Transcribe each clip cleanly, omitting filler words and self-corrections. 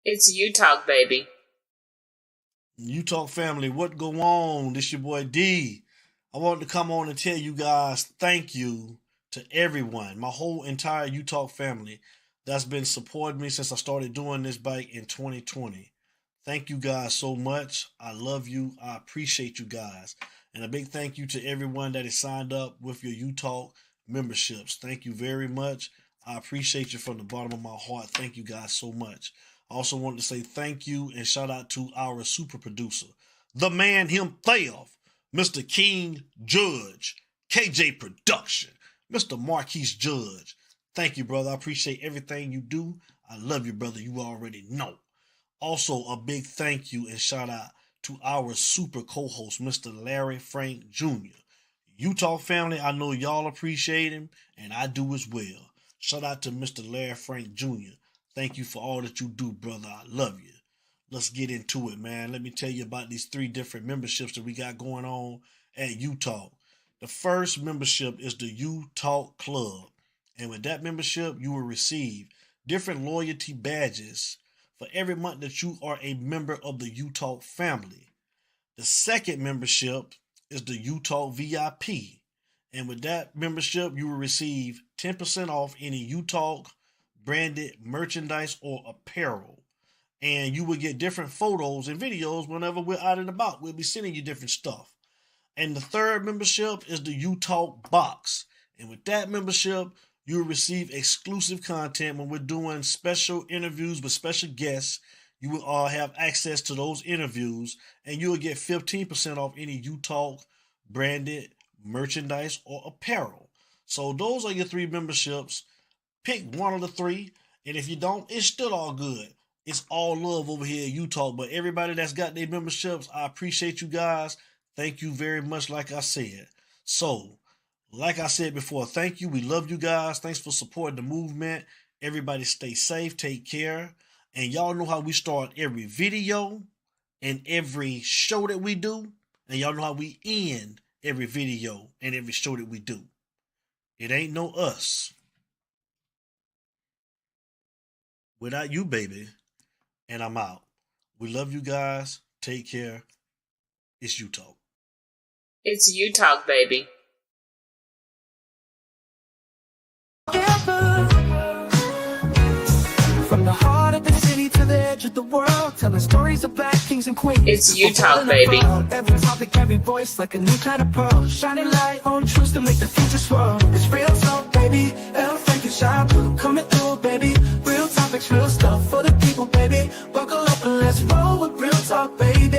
It's you talk, baby. You Talk family, what go on? This your boy D. I wanted to come on and tell you guys thank you to everyone, my whole entire You Talk family that's been supporting me since I started doing this back in 2020. Thank you guys so much. I love you. I appreciate you guys. And a big thank you to everyone that is signed up with your You Talk memberships. Thank you very much. I appreciate you from the bottom of my heart. Thank you guys so much. I also wanted to say thank you and shout out to our super producer, the man himself, Mr. King Judge, KJ Production, Mr. Marquise Judge. Thank you, brother. I appreciate everything you do. I love you, brother. You already know. Also, a big thank you and shout out to our super co-host, Mr. Larry Frank Jr. You Talk family, I know y'all appreciate him, and I do as well. Shout out to Mr. Larry Frank Jr. Thank you for all that you do, brother. I love you. Let's get into it, man. Let me tell you about these three different memberships that we got going on at You Talk. The first membership is the You Talk Club. And with that membership, you will receive different loyalty badges for every month that you are a member of the You Talk family. The second membership is the You Talk VIP. And with that membership, you will receive 10% off any You Talk branded merchandise or apparel. And you will get different photos and videos whenever we're out and about. We'll be sending you different stuff. And the third membership is the You Talk Box. And with that membership, you'll receive exclusive content when we're doing special interviews with special guests. You will have access to those interviews, and you will get 15% off any You Talk branded merchandise or apparel. So those are your three memberships. Pick one of the three, and if you don't, it's still all good. It's all love over here at You Talk. But everybody that's got their memberships, I appreciate you guys. Thank you very much, like I said. So, like I said before, thank you. We love you guys. Thanks for supporting the movement. Everybody stay safe, take care. And y'all know how we start every video and every show that we do. And y'all know how we end every video and every show that we do. It ain't no us without you, baby. And I'm out. We love you guys. Take care. It's You Talk. It's you talk, baby. From the heart of the city to the edge of the world, telling stories of black kings and queens. It's you talk, baby. Every topic, every voice, like a new kind of pearl, shining light on truths to make the future swirl. It's real talk, baby. El Frank and Shy Blue coming through, baby. Real topics, real stuff for the people, baby. Buckle up and let's roll with real talk, baby.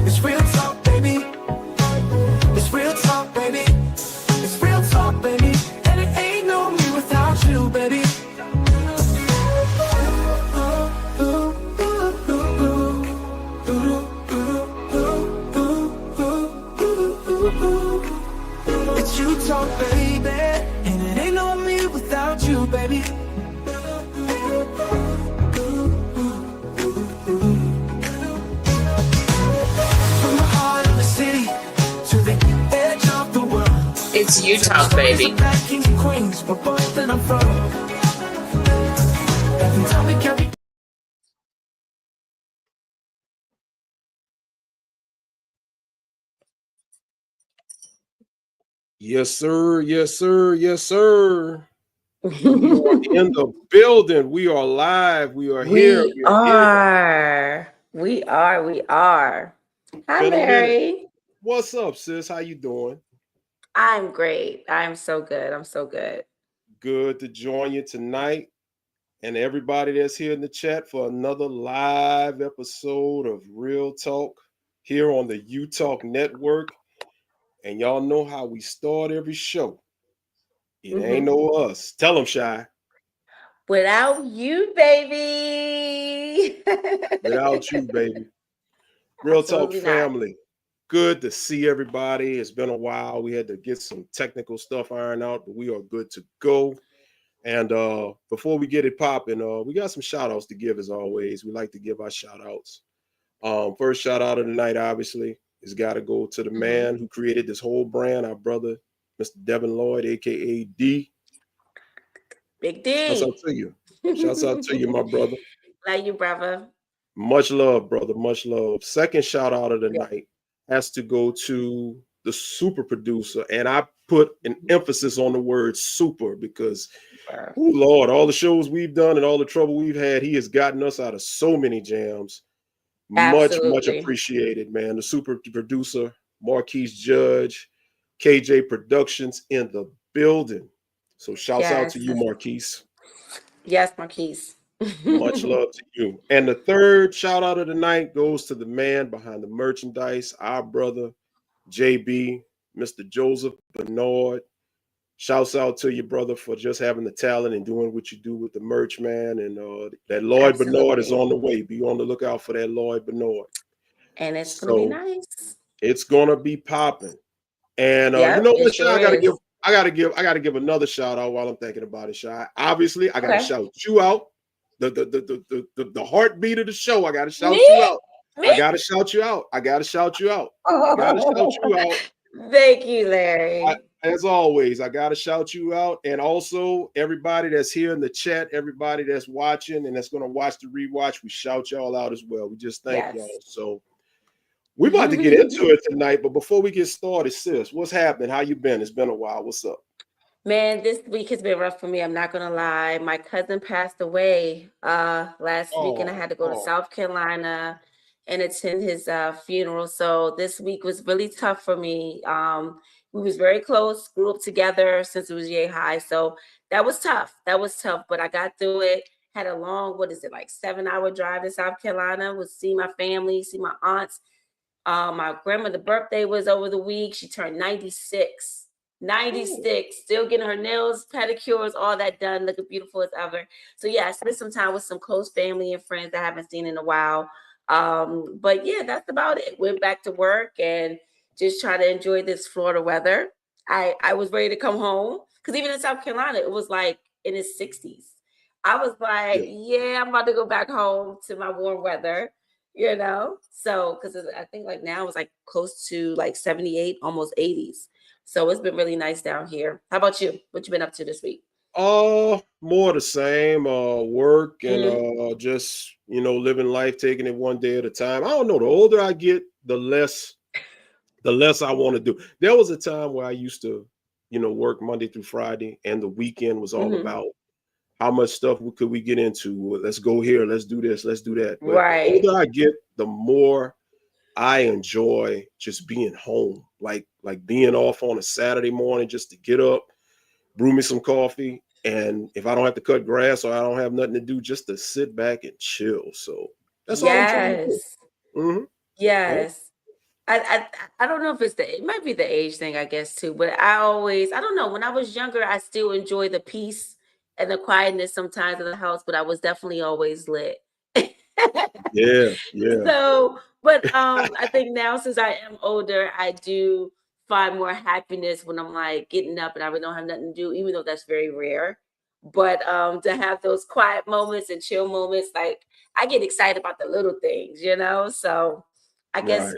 It's real talk, baby. It's real talk, baby. It's real talk, baby. And it ain't no me without you, baby. It's you talk, baby, and it ain't no me without you, baby. From the heart of the city to the edge of the world, It's you talk, baby. black kings and queens, we're both in a row. Every time we carry. Yes, sir. Yes, sir. Yes, sir. We are in the building. We are live. We are here. We We are here. are. We are. We are. Hi, Been a minute. Larry. What's up, sis? How you doing? I'm great. I'm so good. I'm so good. Good to join you tonight. And everybody that's here in the chat for another live episode of Real Talk here on the You Talk Network. And y'all know how we start every show. It ain't no us. Tell them, Shy. Without you, baby. Without you, baby. Real Talk Absolutely not. family. Good to see everybody. It's been a while. We had to get some technical stuff ironed out, but we are good to go. And before we get it popping, we got some shout outs to give as always. We like to give our shout outs. First shout out of the night, obviously, has got to go to the man who created this whole brand, our brother, Mr. Devin Lloyd, aka D. Big D. Shouts out to you. Shouts out to you, my brother. Love you, brother. Much love, brother. Much love. Second shout out of the Yeah. night has to go to the super producer. And I put an emphasis on the word super because, oh Lord, all the shows we've done and all the trouble we've had, he has gotten us out of so many jams. Much Absolutely. appreciated, man. The super producer, Marquise Judge, KJ Productions in the building. So shouts out Yes. to you, Marquise. Yes, Marquise. Much love to you. And the third shout out of the night goes to the man behind the merchandise, our brother, JB, Mr. Joseph Bernard. Shouts out to you, brother, for just having the talent and doing what you do with the merch, man. And that Lloyd Bernard is on the way. Be on the lookout for that Lloyd Bernard. And it's gonna be nice. It's gonna be popping. And Yep, you know it what, sure Shy? I gotta is. give another shout out while I'm thinking about it, Shy. Obviously, I gotta Okay. shout you out. The heartbeat of the show. I gotta shout Me? you out. Me? I gotta shout you out. I gotta shout you out. I gotta shout you out. Thank you, Larry. As always, I gotta shout you out. And also everybody that's here in the chat, everybody that's watching and that's gonna watch the rewatch, we shout y'all out as well. We just thank y'all. So we're about to get into it tonight, but before we get started, sis, what's happening? How you been? It's been a while. What's up? Man, this week has been rough for me. I'm not gonna lie. My cousin passed away last week, and I had to go to South Carolina and attend his funeral. So this week was really tough for me. We was very close, grew up together since it was yay high. So that was tough. But I got through it. Had a long, 7-hour drive to South Carolina. Was see my family, see my aunts. My grandmother's birthday was over the week. She turned 96. 96, still getting her nails, pedicures, all that done, looking beautiful as ever. So yeah, I spent some time with some close family and friends that I haven't seen in a while. But yeah, that's about it. Went back to work and just try to enjoy this Florida weather. I was ready to come home because even in South Carolina, it was like in its 60s. I was like, yeah, I'm about to go back home to my warm weather, So because I think like now it's like close to like 78, almost 80s. So it's been really nice down here. How about you? What you been up to this week? More the same. Work and just living life, taking it one day at a time. I don't know. The older I get, the less I want to do. There was a time where I used to, work Monday through Friday, and the weekend was all about how much stuff could we get into. Let's go here. Let's do this. Let's do that. But the older I get, the more I enjoy just being home, like being off on a Saturday morning, just to get up, brew me some coffee, and if I don't have to cut grass or I don't have nothing to do, just to sit back and chill. So that's all I'm trying to do. Yes. I don't know if it might be the age thing, I guess too, but I don't know. When I was younger, I still enjoy the peace and the quietness sometimes of the house, but I was definitely always lit. Yeah. So, but I think now since I am older, I do find more happiness when I'm like getting up and I really don't have nothing to do, even though that's very rare. But to have those quiet moments and chill moments, like I get excited about the little things, So I guess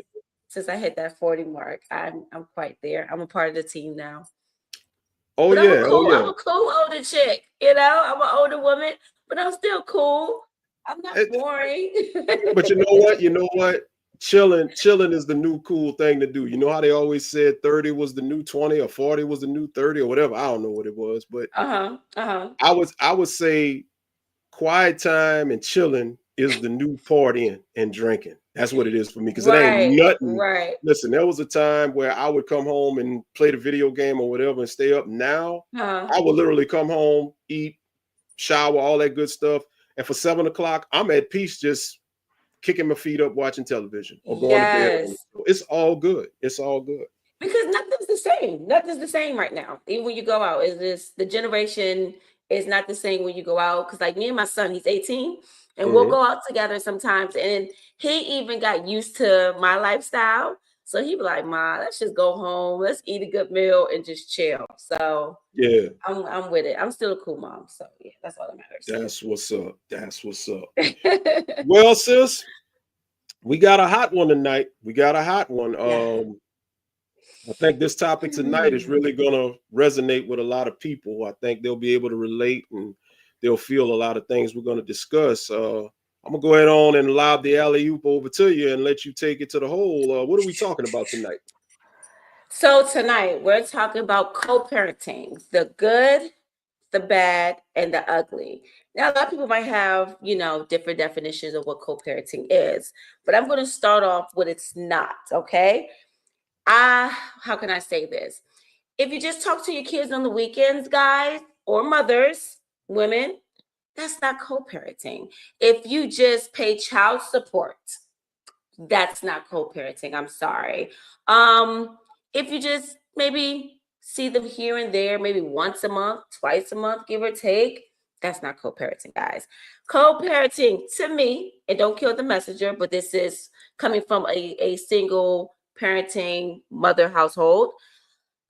since I hit that 40 mark, I'm quite there. I'm a part of the team now. I'm a cool older chick, I'm an older woman, but I'm still cool. I'm not boring. But you know what? Chilling is the new cool thing to do. You know how they always said 30 was the new 20 or 40 was the new 30 or whatever. I don't know what it was, but I would say quiet time and chilling is the new partying and drinking. That's what it is for me, because it ain't nothing. Listen, there was a time where I would come home and play the video game or whatever and stay up. Now I would literally come home, eat, shower, all that good stuff. And for 7 o'clock, I'm at peace, just kicking my feet up, watching television or going to bed. It's all good. It's all good. Because nothing's the same. Nothing's the same right now. Even when you go out, the generation is not the same when you go out. Because like me and my son, he's 18, and we'll go out together sometimes. And he even got used to my lifestyle. So he'd be like, "Ma, let's just go home. Let's eat a good meal and just chill." So yeah, I'm with it. I'm still a cool mom. So yeah, that's all that matters. That's what's up. Well, sis, we got a hot one tonight. I think this topic tonight is really gonna resonate with a lot of people. I think they'll be able to relate and they'll feel a lot of things we're gonna discuss. I'm gonna go ahead on and lob the alley-oop over to you and let you take it to the hole. What are we talking about tonight? So tonight we're talking about co-parenting, the good, the bad, and the ugly. Now, a lot of people might have, different definitions of what co-parenting is, but I'm going to start off with it's not, okay? How can I say this? If you just talk to your kids on the weekends, guys, or mothers, women, that's not co-parenting. If you just pay child support, that's not co-parenting. I'm sorry. If you just maybe see them here and there, maybe once a month, twice a month, give or take, that's not co-parenting, guys. Co-parenting to me, and don't kill the messenger, but this is coming from a single parenting mother household.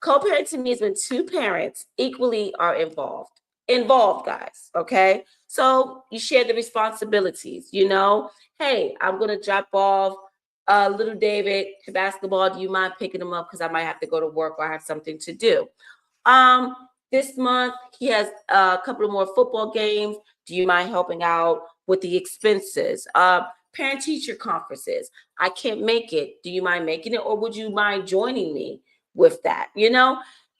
Co-parenting means when two parents equally are involved. Involved, guys, okay? So you share the responsibilities, hey, I'm going to drop off little David to basketball. Do you mind picking him up? Because I might have to go to work or I have something to do. This month, he has a couple of more football games. Do you mind helping out with the expenses? Parent-teacher conferences. I can't make it. Do you mind making it? Or would you mind joining me with that?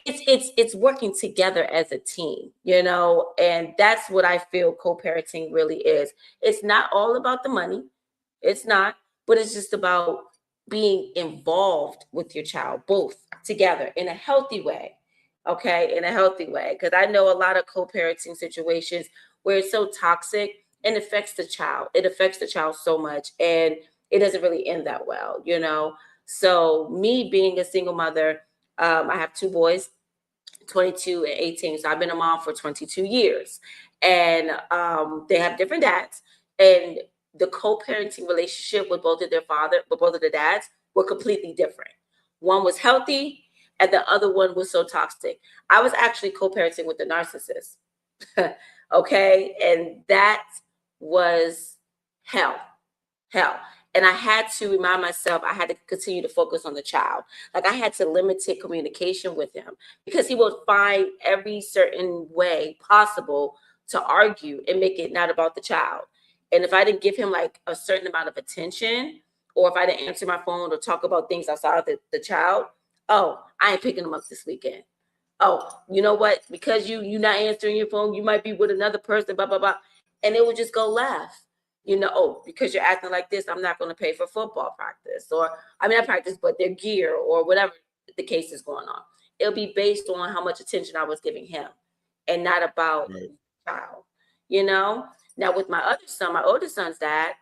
It's working together as a team, and that's what I feel co-parenting really is. It's not all about the money. It's not, but it's just about being involved with your child, both together in a healthy way. Okay, in a healthy way. Because I know a lot of co-parenting situations where it's so toxic and affects the child. It affects the child so much, and it doesn't really end that well, So me being a single mother, I have two boys, 22 and 18. So I've been a mom for 22 years. And they have different dads. And the co-parenting relationship with both of the dads were completely different. One was healthy and the other one was so toxic. I was actually co-parenting with the narcissist. Okay. And that was hell. And I had to remind myself, I had to continue to focus on the child. Like I had to limited communication with him because he would find every certain way possible to argue and make it not about the child. And if I didn't give him like a certain amount of attention, or if I didn't answer my phone or talk about things outside of the child, oh, I ain't picking him up this weekend. Oh, you know what? Because you not answering your phone, you might be with another person, blah, blah, blah. And it would just go left. Oh, because you're acting like this, I'm not going to pay for football practice, or not practice, but their gear or whatever the case is going on. It'll be based on how much attention I was giving him and not about the child, Now with my other son, my oldest son's dad,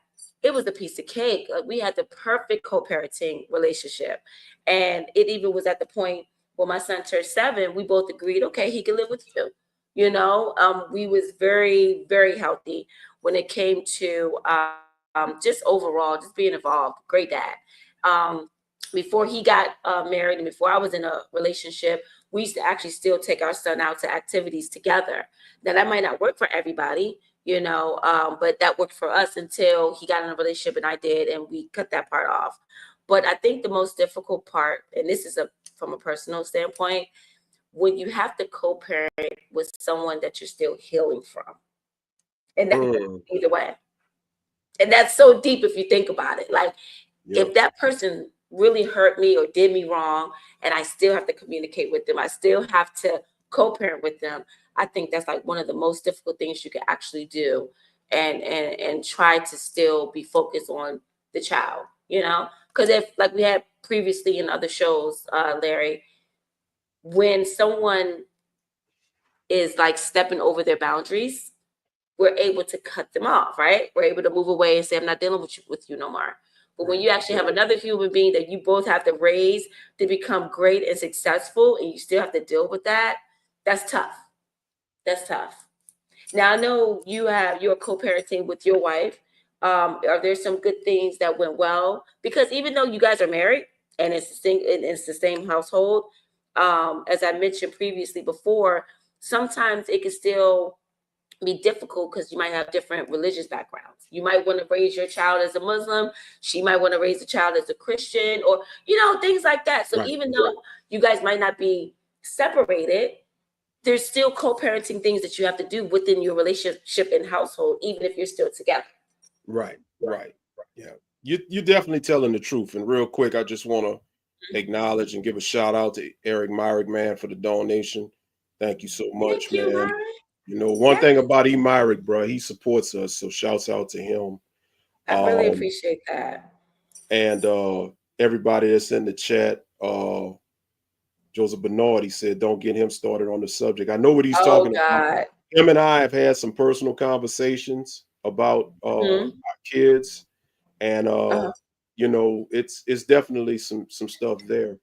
it was a piece of cake. We had the perfect co-parenting relationship. And it even was at the point when my son turned 7, we both agreed, okay, he can live with you. We was very, very healthy when it came to just overall, just being involved. Great dad. Before he got married and before I was in a relationship, we used to actually still take our son out to activities together. Now that might not work for everybody, but that worked for us until he got in a relationship and I did, and we cut that part off. But I think the most difficult part, and this is from a personal standpoint, when you have to co-parent with someone that you're still healing from. And that's either way. And that's so deep if you think about it. Like, if that person really hurt me or did me wrong, and I still have to communicate with them, I still have to co-parent with them, I think that's like one of the most difficult things you can actually do, and try to still be focused on the child, because if, like we had previously in other shows, Larry, when someone is like stepping over their boundaries, we're able to cut them off, right? We're able to move away and say, I'm not dealing with you no more. But when you actually have another human being that you both have to raise to become great and successful, and you still have to deal with that, that's tough. That's tough. Now, I know you're co-parenting with your wife. Are there some good things that went well? Because even though you guys are married and it's the same household, as I mentioned previously before, sometimes it can still be difficult because you might have different religious backgrounds. You might want to raise your child as a Muslim. She might want to raise a child as a Christian, or, things like that. So even though you guys might not be separated, there's still co-parenting things that you have to do within your relationship and household, even if you're still together. Right, right. Yeah. You're definitely telling the truth. And real quick, I just want to acknowledge and give a shout out to Eric Myrick, man, for the donation. Thank you so much, Thank you, man. Myra. You know, one Yeah, thing about E. Myrick, bro, he supports us. So shouts out to him. I really Um, appreciate that. and everybody that's in the chat, Joseph Bernard, he said, don't get him started on the subject. I know what he's Oh talking about. God. Him and I have had some personal conversations about our Mhm. kids. And Uh-huh. you know, it's definitely some stuff there.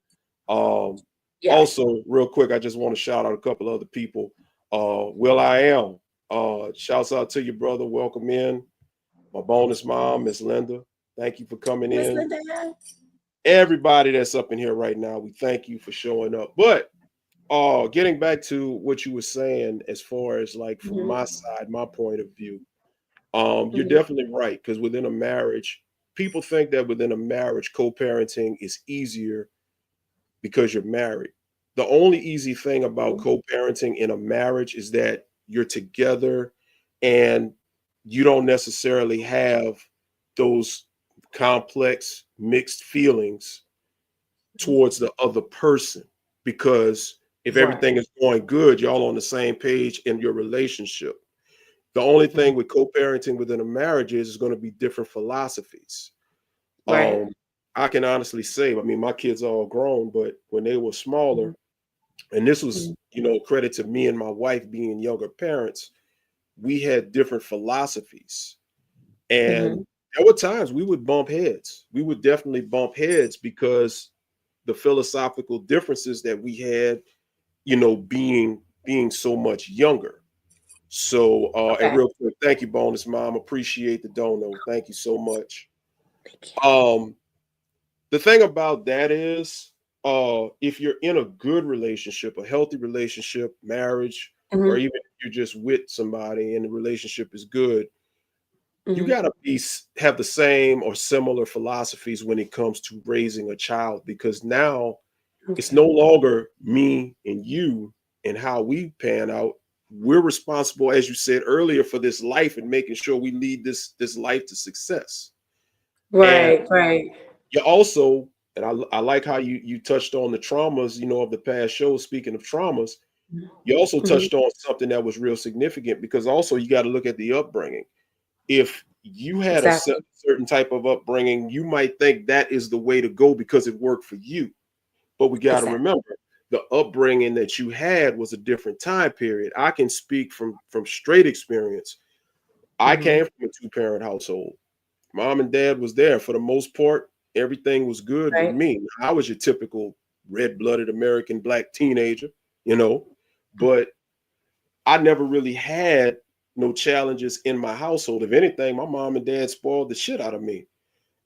Um, Yes. Also, real quick, I just want to shout out a couple other people. Will I Am, shouts out to your brother. Welcome in. My bonus mom, Miss Linda. Thank you for coming Miss in. Linda. Everybody that's up in here right now, we thank you for showing up. But getting back to what you were saying, as far as like from Mhm. my side, my point of view, you're Mhm. definitely right. Because within a marriage, people think that within a marriage, co-parenting is easier because you're married. The only easy thing about Mhm. co-parenting in a marriage is that you're together and you don't necessarily have those complex mixed feelings towards the other person, because if Right. everything is going good, y'all on the same page in your relationship. The only Mhm. thing with co-parenting within a marriage is going to be different philosophies. Right. Um, I can honestly say, I mean, my kids are all grown, but when they were smaller, Mhm. and this was, Mhm. you know, credit to me and my wife being younger parents, we had different philosophies. And Mhm. there were times we would bump heads. We would definitely bump heads because the philosophical differences that we had, you know, being so much younger. So, and Okay. real quick, thank you, bonus mom. Appreciate the dono. Thank you so much. Thank you. Um, the thing about that is, if you're in a good relationship, a healthy relationship, marriage, or Mhm. even if you're just with somebody and the relationship is good, you Mhm. gotta have the same or similar philosophies when it comes to raising a child, because now it's Okay. no longer me and you and how we pan out. We're responsible, as you said earlier, for this life and making sure we lead this life to success. And Right. Right. you also, and I like how you touched on the traumas, you know, of the past shows. Speaking of traumas, you also Mhm. touched on something that was real significant, because also you got to look at the upbringing. If you had a Exactly. certain type of upbringing, you might think that is the way to go because it worked for you. But we got to Exactly. remember, the upbringing that you had was a different time period. I can speak from straight experience. I Mhm. came from a two-parent household. Mom and dad was there for the most part. Everything was good with Right. me. I was your typical red-blooded American black teenager, you know, but I never really had no challenges in my household. If anything, my mom and dad spoiled the shit out of me.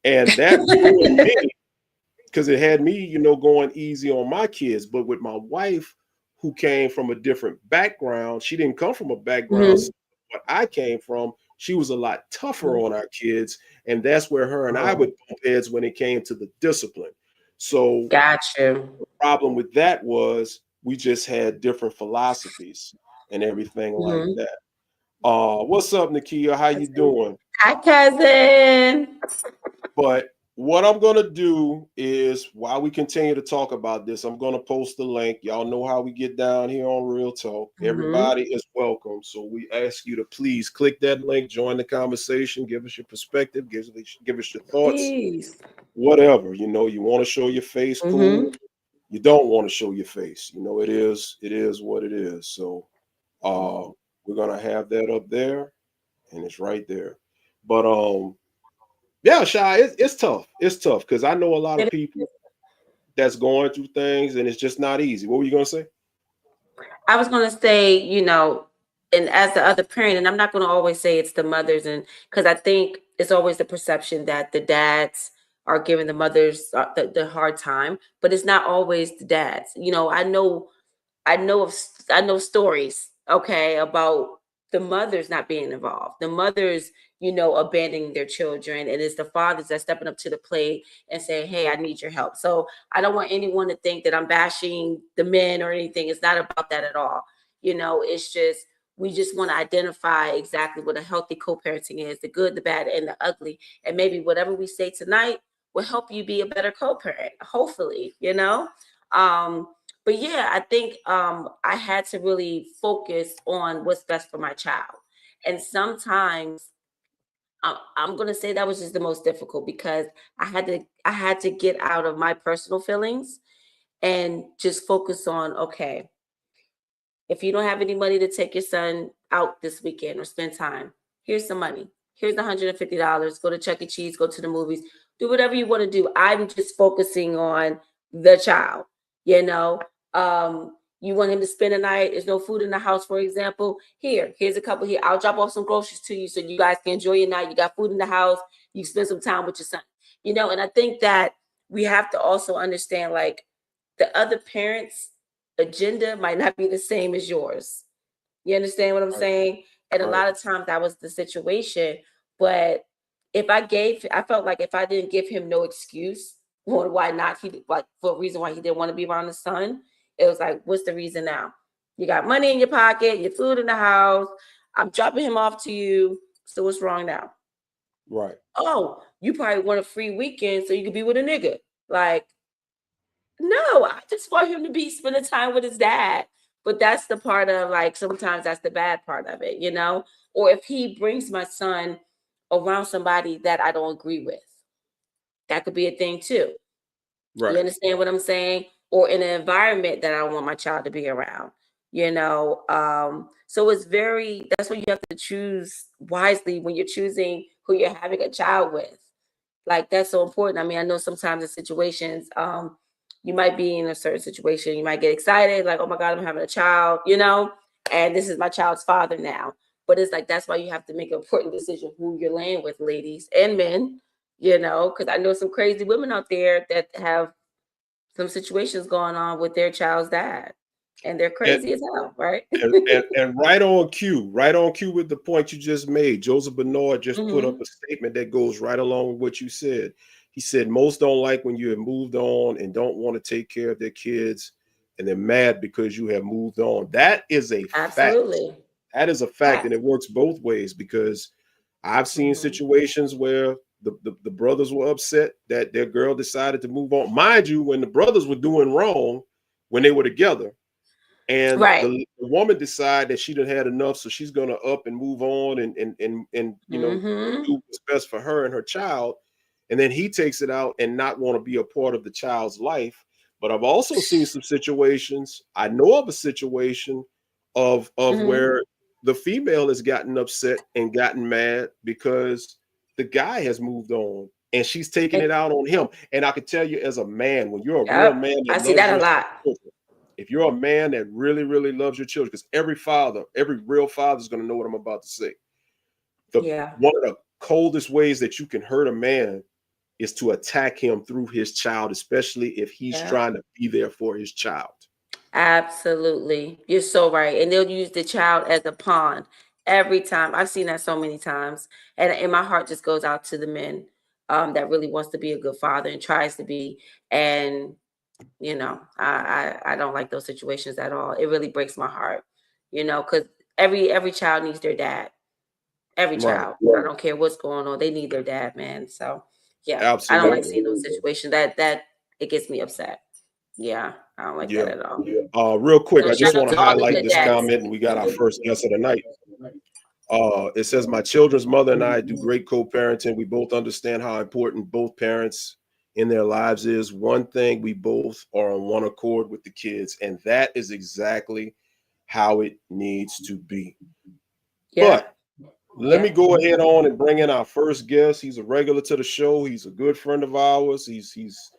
And that ruined me because it had me, you know, going easy on my kids. But with my wife, who came from a different background, she didn't come from a background Mhm. what I came from. She was a lot tougher Mhm. on our kids, and that's where her and I Oh, would bump heads when it came to the discipline. So got you. the problem with that was we just had different philosophies and everything like Mhm. that. What's up, Nakia? How you That's it. doing? Hi, cousin. But what I'm gonna do is, while we continue to talk about this, I'm gonna post the link. Y'all know how we get down here on Real Talk. Mhm. Everybody is welcome, so we ask you to please click that link, join the conversation, give us your perspective, give us your thoughts, Please. whatever. You know, you want to show your face, cool. Mhm. You don't want to show your face. You know, it is what it is. So, uh, we're gonna have that up there, and it's right there. But yeah, Shy, it's tough. It's tough because I know a lot of It people is. that's going through things, and it's just not easy. What were you gonna say? I was going to say, and as the other parent, and I'm not going to always say it's the mothers, and because I think it's always the perception that the dads are giving the mothers the hard time, but it's not always the dads. I know stories, okay, about the mothers not being involved, the mothers, abandoning their children, and it's the fathers that stepping up to the plate and saying, "Hey, I need your help." So I don't want anyone to think that I'm bashing the men or anything. It's not about that at all. It's just we just want to identify exactly what a healthy co-parenting is, the good, the bad, and the ugly. And maybe whatever we say tonight will help you be a better co-parent, hopefully, you know? But yeah, I think I had to really focus on what's best for my child. And sometimes I'm gonna say that was just the most difficult because I had to get out of my personal feelings and just focus on, okay, if you don't have any money to take your son out this weekend or spend time, here's some money. Here's $150. Go to Chuck E. Cheese, go to the movies, do whatever you want to do. I'm just focusing on the child, you know. You want him to spend a night, there's no food in the house, for example. Here's a couple here. I'll drop off some groceries to you so you guys can enjoy your night. You got food in the house, you spend some time with your son. You know, and I think that we have to also understand like the other parents' agenda might not be the same as yours. You understand what I'm saying? And a lot of times that was the situation. But I felt like if I didn't give him no excuse on why not, for a reason why he didn't want to be around his son, it was like, what's the reason now? You got money in your pocket, your food in the house. I'm dropping him off to you. So what's wrong now? Right. Oh, you probably want a free weekend so you could be with a nigga. Like, no, I just want him to be spending time with his dad. But that's the part of like, sometimes that's the bad part of it, you know? Or if he brings my son around somebody that I don't agree with, that could be a thing too. Right. You understand what I'm saying? Or in an environment that I don't want my child to be around, you know? So that's why you have to choose wisely when you're choosing who you're having a child with. Like, that's so important. I mean, I know sometimes in situations, you might be in a certain situation, you might get excited, like, oh my God, I'm having a child, you know, and this is my child's father now. But it's like, that's why you have to make an important decision who you're laying with, ladies and men, you know, because I know some crazy women out there that have some situations going on with their child's dad, and they're crazy as hell, right? and right on cue with the point you just made. Joseph Bernard just put up a statement that goes right along with what you said. He said, most don't like when you have moved on and don't want to take care of their kids, and they're mad because you have moved on. That is a Absolutely. fact. That is a fact, and it works both ways, because I've seen situations where the brothers were upset that their girl decided to move on. Mind you, when the brothers were doing wrong when they were together, and the woman decided that she didn't had enough, so she's gonna up and move on and you know, do what's best for her and her child. And then he takes it out and not want to be a part of the child's life. But I've also seen some situations. I know of a situation of where the female has gotten upset and gotten mad because the guy has moved on and she's taking it out on him. And I can tell you, as a man, when you're a real man, I see that a lot. If you're a man that really, really loves your children, because every real father is going to know what I'm about to say. One of the coldest ways that you can hurt a man is to attack him through his child, especially if he's trying to be there for his child. Absolutely. You're so right. And they'll use the child as a pawn every time. I've seen that so many times. And my heart just goes out to the men that really wants to be a good father and tries to be. And, you know, I don't like those situations at all. It really breaks my heart, you know, because every child needs their dad. Every child. I don't care what's going on. They need their dad, man. So, yeah, absolutely. I don't like seeing those situations. That it gets me upset. Yeah, I don't like that at all. Real quick, I just want to highlight this comment, and we got our first guest of the night. It says, my children's mother and I do great co-parenting. We both understand how important both parents in their lives is. One thing, we both are on one accord with the kids, and that is exactly how it needs to be. But let me go ahead on and bring in our first guest. He's a regular to the show. He's a good friend of ours. He's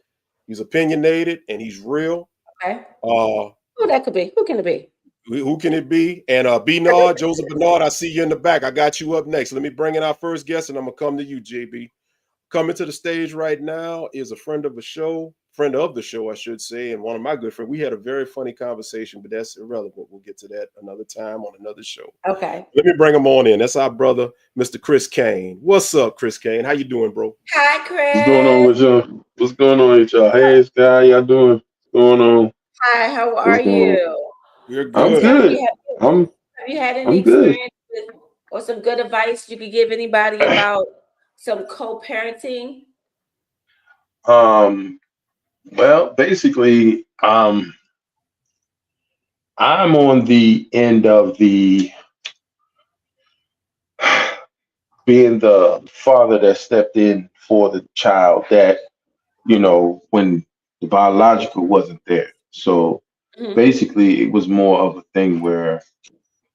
opinionated and he's real. Okay. Who that could be? Who can it be? Who can it be? And Bernard, Joseph Bernard, I see you in the back. I got you up next. Let me bring in our first guest, and I'm gonna come to you, JB. Coming to the stage right now is a friend of the show, I should say, and one of my good friends. We had a very funny conversation, but that's irrelevant. We'll get to that another time on another show. Okay. Let me bring him on in. That's our brother, Mr. Chris Kane. What's up, Chris Kane? How you doing, bro? Hi, Chris. What's going on with y'all? What's going on with y'all? Hey, Sky, how y'all doing? What's going on? Hi, how are you? We're good. I'm good. you had any I'm good. experience with, or some good advice you could give anybody about some co-parenting? Well, basically, I'm on the end of the being the father that stepped in for the child that, when the biological wasn't there. So Mhm. basically, it was more of a thing where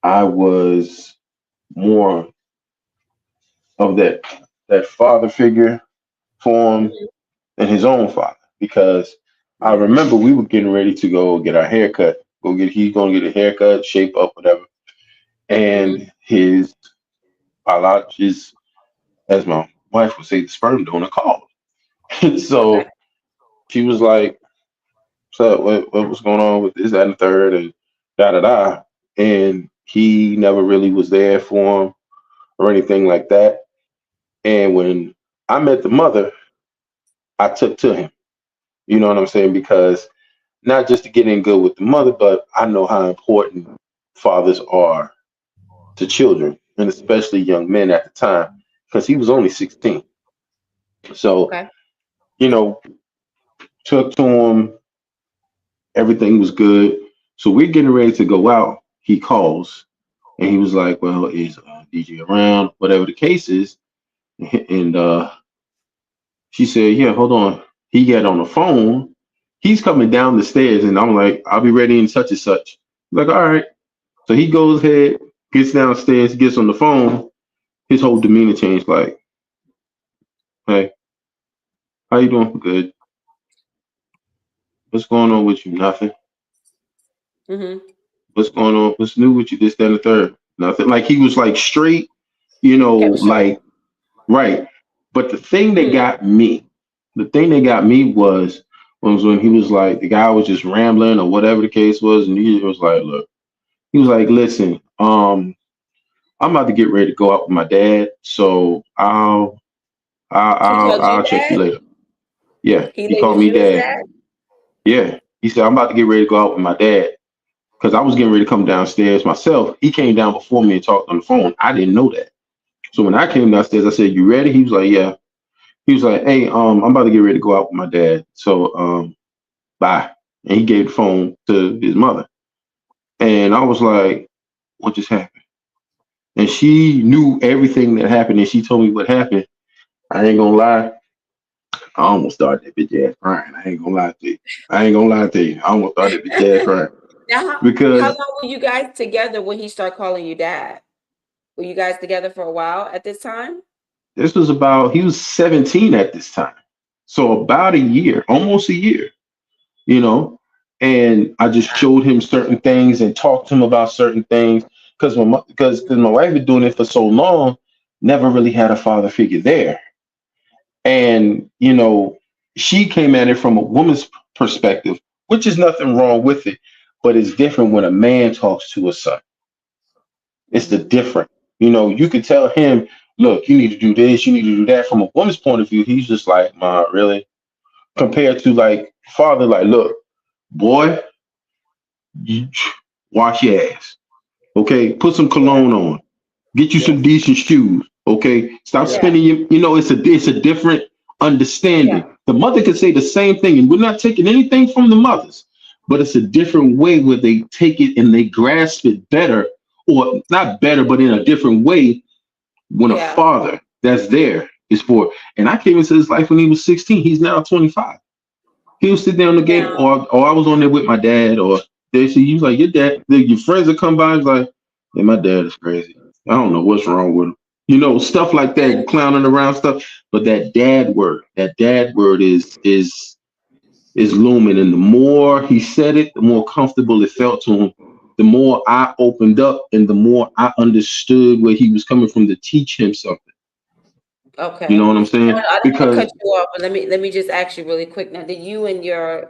I was more of that father figure for him Mhm. than his own father, because I Mhm. remember we were getting ready to go get our haircut. He's gonna get a haircut, shape up, whatever. Mhm. And his biologist, as my wife would say, the sperm donor called. Okay. So she was like, "So what was going on with this, that, and the third, and da da da." And he never really was there for him or anything like that. And when I met the mother, I took to him. You know what I'm saying? Because not just to get in good with the mother, but I know how important fathers are to children, and especially young men at the time, because he was only 16. So, Okay. you know, took to him, everything was good. So we're getting ready to go out. He calls and he was like, "Well, is DJ around? Whatever the case is." And she said, "Yeah, hold on." He got on the phone. He's coming down the stairs, and I'm like, "I'll be ready in such and such." He's like, "All right." So he goes ahead, gets downstairs, gets on the phone. His whole demeanor changed. Like, "Hey, how you doing? Good. What's going on with you? Nothing. Mhm. What's going on? What's new with you? This, that, and the third. Nothing." Like he was like straight, Kept it short. like right. But Hmm. the thing that got me was when he was like, the guy was just rambling or whatever the case was, and he was like, "Look," he was like, "Listen, I'm about to get ready to go out with my dad, so He called you I'll check you dad? later." Yeah, He he called labeled me you as dad. dad? Yeah, he said, "I'm about to get ready to go out with my dad." Because I was getting ready to come downstairs myself. He came down before me and talked on the phone. I didn't know that. So when I came downstairs, I said, "You ready?" He was like, "Yeah." He was like, "Hey, I'm about to get ready to go out with my dad. So bye." And he gave the phone to his mother. And I was like, "What just happened?" And she knew everything that happened, and she told me what happened. I ain't gonna lie. I almost started that bitch ass crying. I ain't gonna lie to you. I ain't gonna lie to you. I almost started that bitch ass crying. Now, how Because long were you guys together when he started calling you dad? Were you guys together for a while at this time? this was he was 17 at this time. So about a year, almost a year, you know. And I just showed him certain things and talked to him about certain things because my wife been doing it for so long, never really had a father figure there. And she came at it from a woman's perspective, which is nothing wrong with it, but it's different when a man talks to a son. It's the Mhm. different. You could tell him, "Look, you need to do this, you need to do that." From a woman's point of view, he's just like, "Ma, really?" Compared to like father, like, "Look, boy, you wash your ass. Okay, put some Yeah. cologne on. Get you some Yes. decent shoes. Okay, stop Yeah. spending your. It's a different Yeah. understanding. The mother could say the same thing, and we're not taking anything from the mothers, but it's a different way where they take it and they grasp it better, or not better, but in a different way. When a Yeah. father that's there is for, and I came into his life when he was 16. He's now 25. He'll sit there on the game, Now, or I was on there with my dad, or they see you like your dad. Your friends will come by and be like, "Yeah, my dad is crazy. I don't know what's wrong with him." Stuff like that, and clowning around stuff. But that dad word is looming, and the more he said it, the more comfortable it felt to him. The more I opened up, and the more I understood where he was coming from to teach him something. You know okay. what I'm saying? I don't want to Because cut you off, but let me just ask you really quick now. Did you and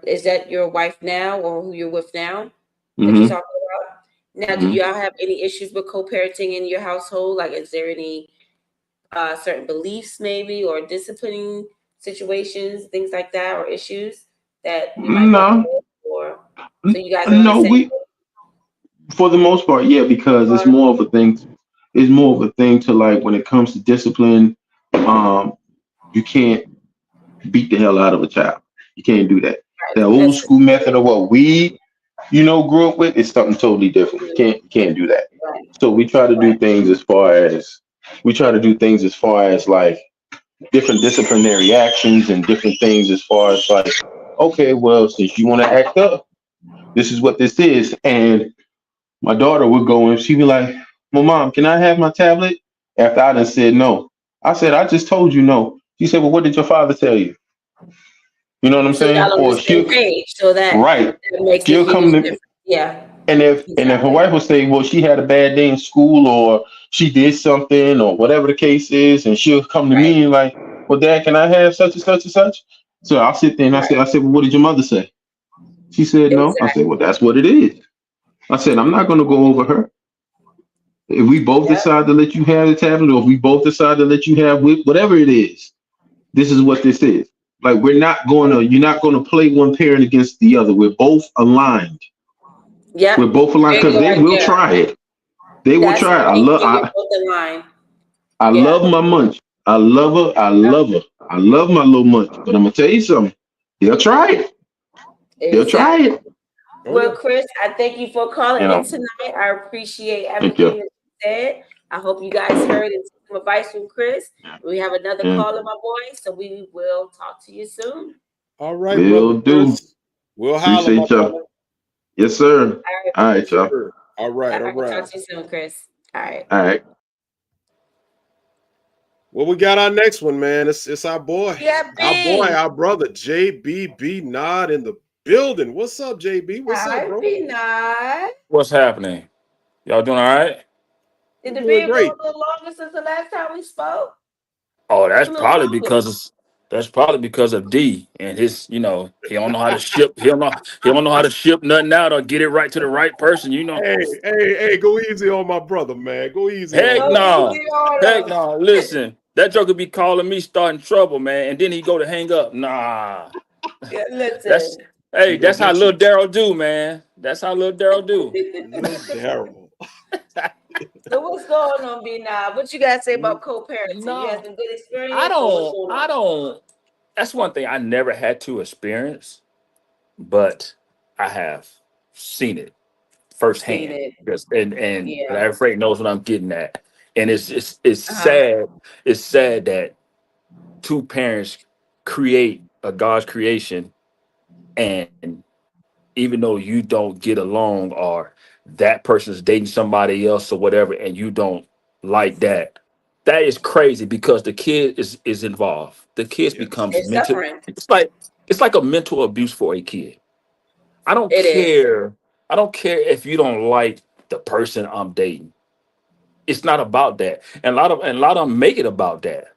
is that your wife now or who you're with now that you're hmm talking about? Now, do hmm y'all have any issues with co-parenting in your household? Like, is there any certain beliefs maybe or disciplining situations, things like that, or issues that we might go no, through? Or so you guys are on the no, same we page? For the most part, yeah, because it's more of a thing. It's more of a thing to like when it comes to discipline. Um, you can't beat the hell out of a child. You can't do that. The old That's school method of what we, grew up with is something totally different. You can't do that. right. So we try to do Right. things as far as like different disciplinary actions and different things as far as like, okay, well, since you want to act up, this is what this is. And my daughter would go and she'd be like, well, mom, can I have my tablet? After I done said no. I said, I just told you no. She said, well, what did your father tell you? You know what I'm So saying? y'all on the Or same she'll page. So right. that makes a She'll come huge to difference. Yeah, and if her exactly. wife will say, well, she had a bad day in school or she did something or whatever the case is, and she'll come to Right. me and like, well, Dad, can I have such and such and such? So I'll sit there and Right. I said, well, what did your mother say? She said no. I said, Exactly. well, that's what it is. I said, I'm not gonna go over her. If we both Yep. decide to let you have the tablet, or if we both decide to let you have whatever it is, this is what this is. Like you're not gonna play one parent against the other. We're both aligned. Yep. We're both aligned There you because go they right will there. try it. They will That's try it. right. And you're both in line. I Yeah. love my munch. I love her. I Yep. love her. I love my little munch. But I'm gonna tell you something. They'll try it. They'll try Exactly. it. Oh Well, yeah. Chris, I thank you for calling And in tonight. I appreciate thank everything you. that you said. I hope you guys heard and took some advice from Chris. We have another And caller, my boy, so we will talk to you soon. All right, brother will do. Chris. We'll holler, my Appreciate y'all. brother. Yes, sir. All right. All right, Yes, y'all. sir. All right, All all right. right. Talk to you soon, Chris. All right. All right. Well, we got our next one, man. It's our boy, Yeah, B. our brother, JBB Nod in the building. What's up, JB? What's up, Hi, bro? B. Nod. What's happening? Y'all doing all right? Did We're the doing video go great. a little longer since the last time we spoke? Oh, A little longer. that's probably because of D and his, he don't know how to ship. He don't know how to ship nothing out or get it right to the right person. Hey, go easy on my brother, man. Go easy on Heck Go him. no. easy on Heck us. no. Listen, that joker be calling me starting trouble, man, and then he go to hang up. Nah. Yeah, That's listen. See, that's how little Daryl do, man. That's how little Daryl do. little Daryl. So what's going on, B now? What you guys say about co-parenting? You had No, some good I experience, or what's don't. going I on? don't. That's one thing I never had to experience, but I have seen it Seen firsthand. it. Because and Yeah. everybody knows what I'm getting at. And it's Uh-huh. sad. It's sad that two parents create a God's creation, and even though you don't get along or that person's dating somebody else or whatever, and you don't like that, that is crazy because the kid is involved. The kids Yes. becomes It's mental. suffering. It's like a mental abuse for a kid. I don't It is. care. I don't care if you don't like the person I'm dating. It's not about that. And a lot of them make it about that.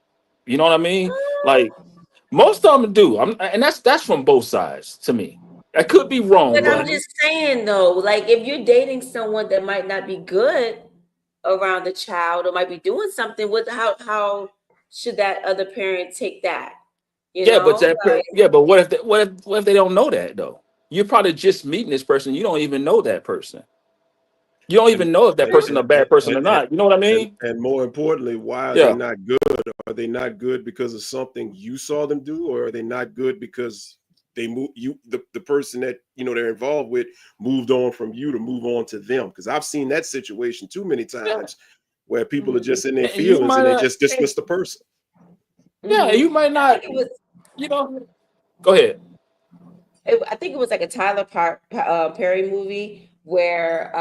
You know what I mean? Like most of them do. And that's from both sides to me. I could be wrong, But I'm but just saying though, like if you're dating someone that might not be good around the child or might be doing something, with how should that other parent take that? You yeah, but know, like what if they don't know that though? You're probably just meeting this person. You don't even know that person. You don't And even know if that person a bad person or not. You know what I mean? and more importantly, why are they Yeah. not good? Are they not good because of something you saw them do, or are they not good because they move the person that they're involved with moved on from you to move on to them? Because I've seen that situation too many Yeah. times where people are mhm, just in their And you feelings might and they not. just dismiss the person. Yeah, and you mhm. might I not. think it was You know. Go ahead. I think it was like a Perry movie where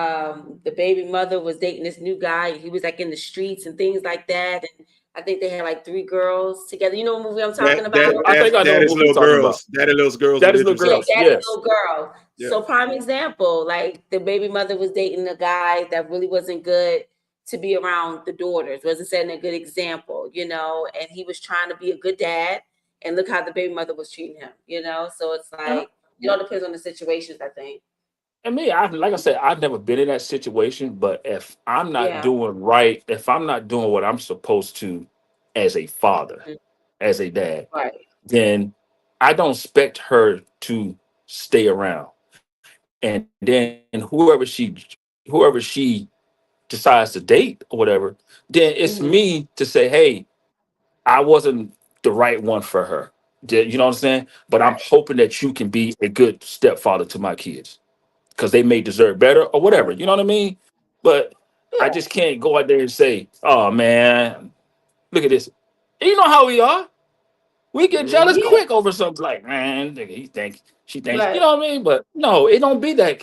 the baby mother was dating this new guy. He was like in the streets and things like that. And I think they had like three girls together. You know what movie I'm That talking about? that I that think I know that what is movie you're little talking about. girls. That is little girls That is little Yeah, religion girls. session. daddy's Yes. little girl. Yeah. So prime example, like the baby mother was dating a guy that really wasn't good to be around the daughters, wasn't setting a good example, and he was trying to be a good dad. And look how the baby mother was treating him. So it's Yeah. like it all depends on the situations, I think. And me, like I said, I've never been in that situation. But if I'm not Yeah. doing right, if I'm not doing what I'm supposed to as a father, Mhm. as a dad, Right. then I don't expect her to stay around. And then whoever she whoever she decides to date or whatever, then it's Mhm. me to say, hey, I wasn't the right one for her. You know what I'm saying? But I'm Right. hoping that you can be a good stepfather to my kids because they may deserve better or whatever. Right. You know what I mean? But I Yeah. just can't go out there and say, oh man, look at this. You know how we are. We get jealous Mhm. Yeah. quick over something like, man, nigga, he thinks, she thinks, you Right. know what I mean? But no, it don't be that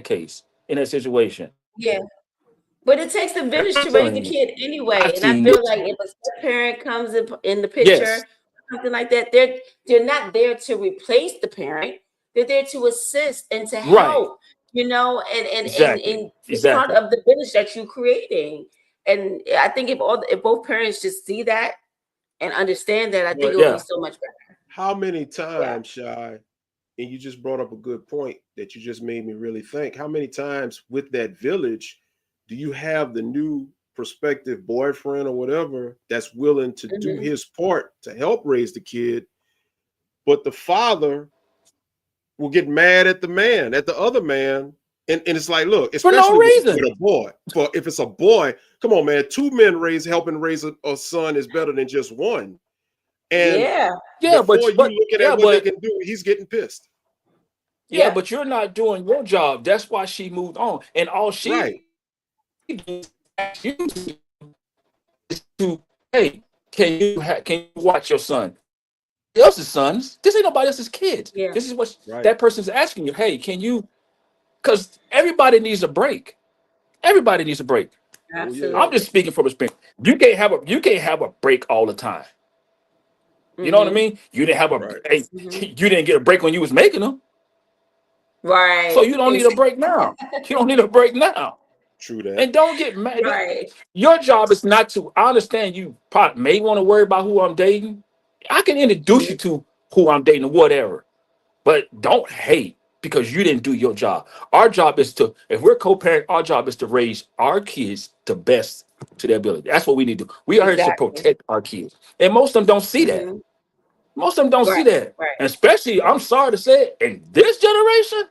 case in that situation. Yeah. But it takes a village I'm to raise telling a you, kid anyway, I've and I seen feel it. like if a step parent comes in the Yes, picture, something like that, they're not there to replace the parent. They're there to assist and to right. help, and Exactly. it's part Exactly. of the village that you're creating. And I think if both parents just see that and understand that, I think it But will be Yeah. so much better. how many Yeah. times, Shy, and you just brought up a good point that you just made me really think. How many times with that village do you have the new prospective boyfriend or whatever that's willing to do Mhm. his part to help raise the kid, but the father will get mad at the man, at the other man. And it's like, look, For no especially with reason. a boy. For if it's a boy, come on, man, two men helping raise a son is better than just one. And Yeah. Yeah, before you looking at yeah, what they but can do, he's getting pissed. yeah, Yeah. but you're not doing your job. That's why she moved on. And all she Right. did is ask you to, hey, can you watch your son? Else's sons. This ain't nobody else's kids. Yeah. This is what Right. that person's asking you. Hey, can you? Because everybody needs a break. Everybody needs a break. Oh yeah. I'm just Absolutely. speaking from experience. You can't have a break all the time. You know what I Mhm. mean? You didn't have a Right. hey, Mhm. you didn't get a break when you was making them, so Right. you don't need a break now. You don't need a break now. True that. And don't get mad. Right. Your job is not to. I understand you probably may want to worry about who I'm dating. I can introduce you Mhm. to who I'm dating or whatever, but don't hate because you didn't do your job. Our job is to, if we're co-parent, our job is to raise our kids to best to their ability. That's what we need to do. We are here to Exactly. protect our kids, and most of them don't see that. Mhm. Most of them don't see Right. that, Right. and especially, I'm Right. sorry to say, it, in this generation,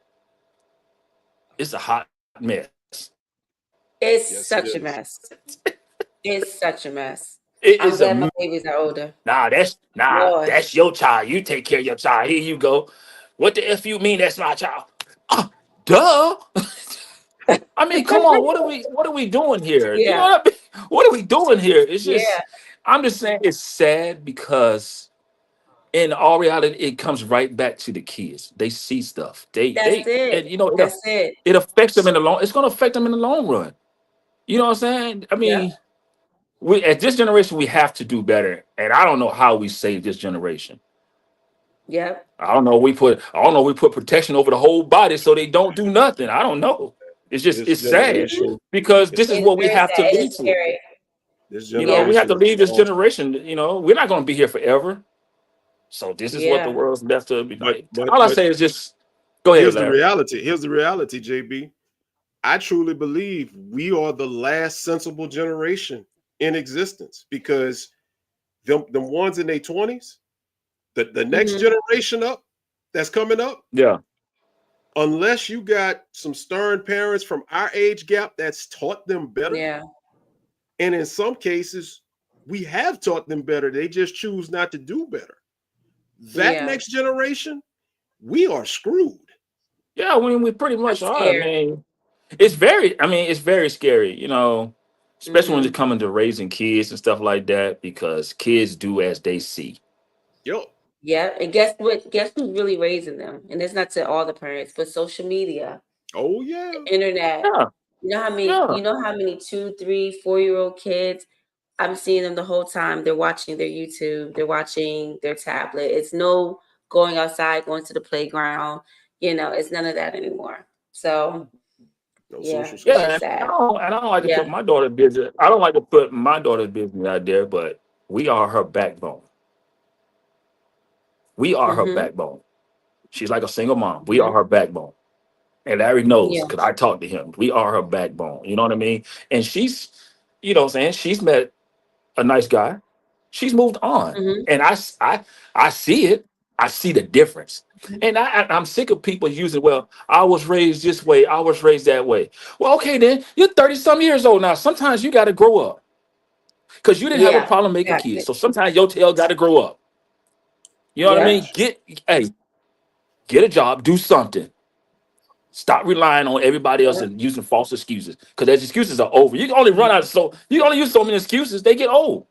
it's a hot mess. It's Yes, it such a is. mess. It's such a mess. It I'm is a glad my babies are older. Lord. that's your child. You take care of your child. Here you go. What the f you mean that's my child? Ah, duh. I mean, come on. What are we doing here? You know Yeah. what I mean? What are we doing here? It's Yeah. just I'm just saying it's sad because in all reality, it comes right back to the kids. They see stuff. That's it. And you know That's it. it affects them in the long. It's going to affect them in the long run. You know what I'm saying? I Yep. mean, we at this generation we have to do better, and I don't know how we save this generation. Yep. I don't know we put protection over the whole body so they don't do nothing. I don't know. This It's sad Mhm. generation, because it's this is It's what we very have to sad. lead It's to. scary. this You know, Yeah. we have to generation is leave this lost. generation. You know, we're not going to be here forever. So this is what the Yeah. world's left to be But like. but All I but say is just go ahead, here's the Larry. reality. Here's the reality, JB. I truly believe we are the last sensible generation in existence because them ones in their 20s, the next Mhm. generation up that's coming up, Yeah, unless you got some stern parents from our age gap that's taught them better, Yeah. and in some cases, we have taught them better. They just choose not to do better. That Yeah. next generation, we are screwed. yeah. We pretty I'm much are. I scared. mean, it's very. I mean, it's very scary. You know, especially when Mhm. it comes to raising kids and stuff like that, because kids do as they see. Yo, Yeah. And guess what? Guess who's really raising them? And it's not to all the parents, but social media, oh yeah, internet. Yeah, You yeah. know how many 2, 3, 4-year-old kids I'm seeing them the whole time. They're watching their YouTube, they're watching their tablet. It's no going outside, going to the playground. It's none of that anymore. So no yeah, social it's Yeah, just skills. sad. and I don't like to Yeah. put my daughter business. I don't like to put my daughter's business out there, but we are her backbone. We are her Mm-hmm. backbone. She's like a single mom. We are her backbone. And Larry knows Yeah. because I talked to him. We are her backbone. You know what I mean? And she's, you know what I'm saying? She's met a nice guy. She's moved on. Mm-hmm. And I see it. I see the difference. And I'm sick of people using, well, I was raised this way, I was raised that way. Well, okay, then you're 30 some years old now. Sometimes you got to grow up because you didn't have a Yeah, problem making kids. exactly. So sometimes your tail got to grow up. You know what I Yeah. mean? Get a job, do something. Stop relying on everybody else Yeah. and using false excuses because those excuses are over. You can only run out of you can only use so many excuses. They get old.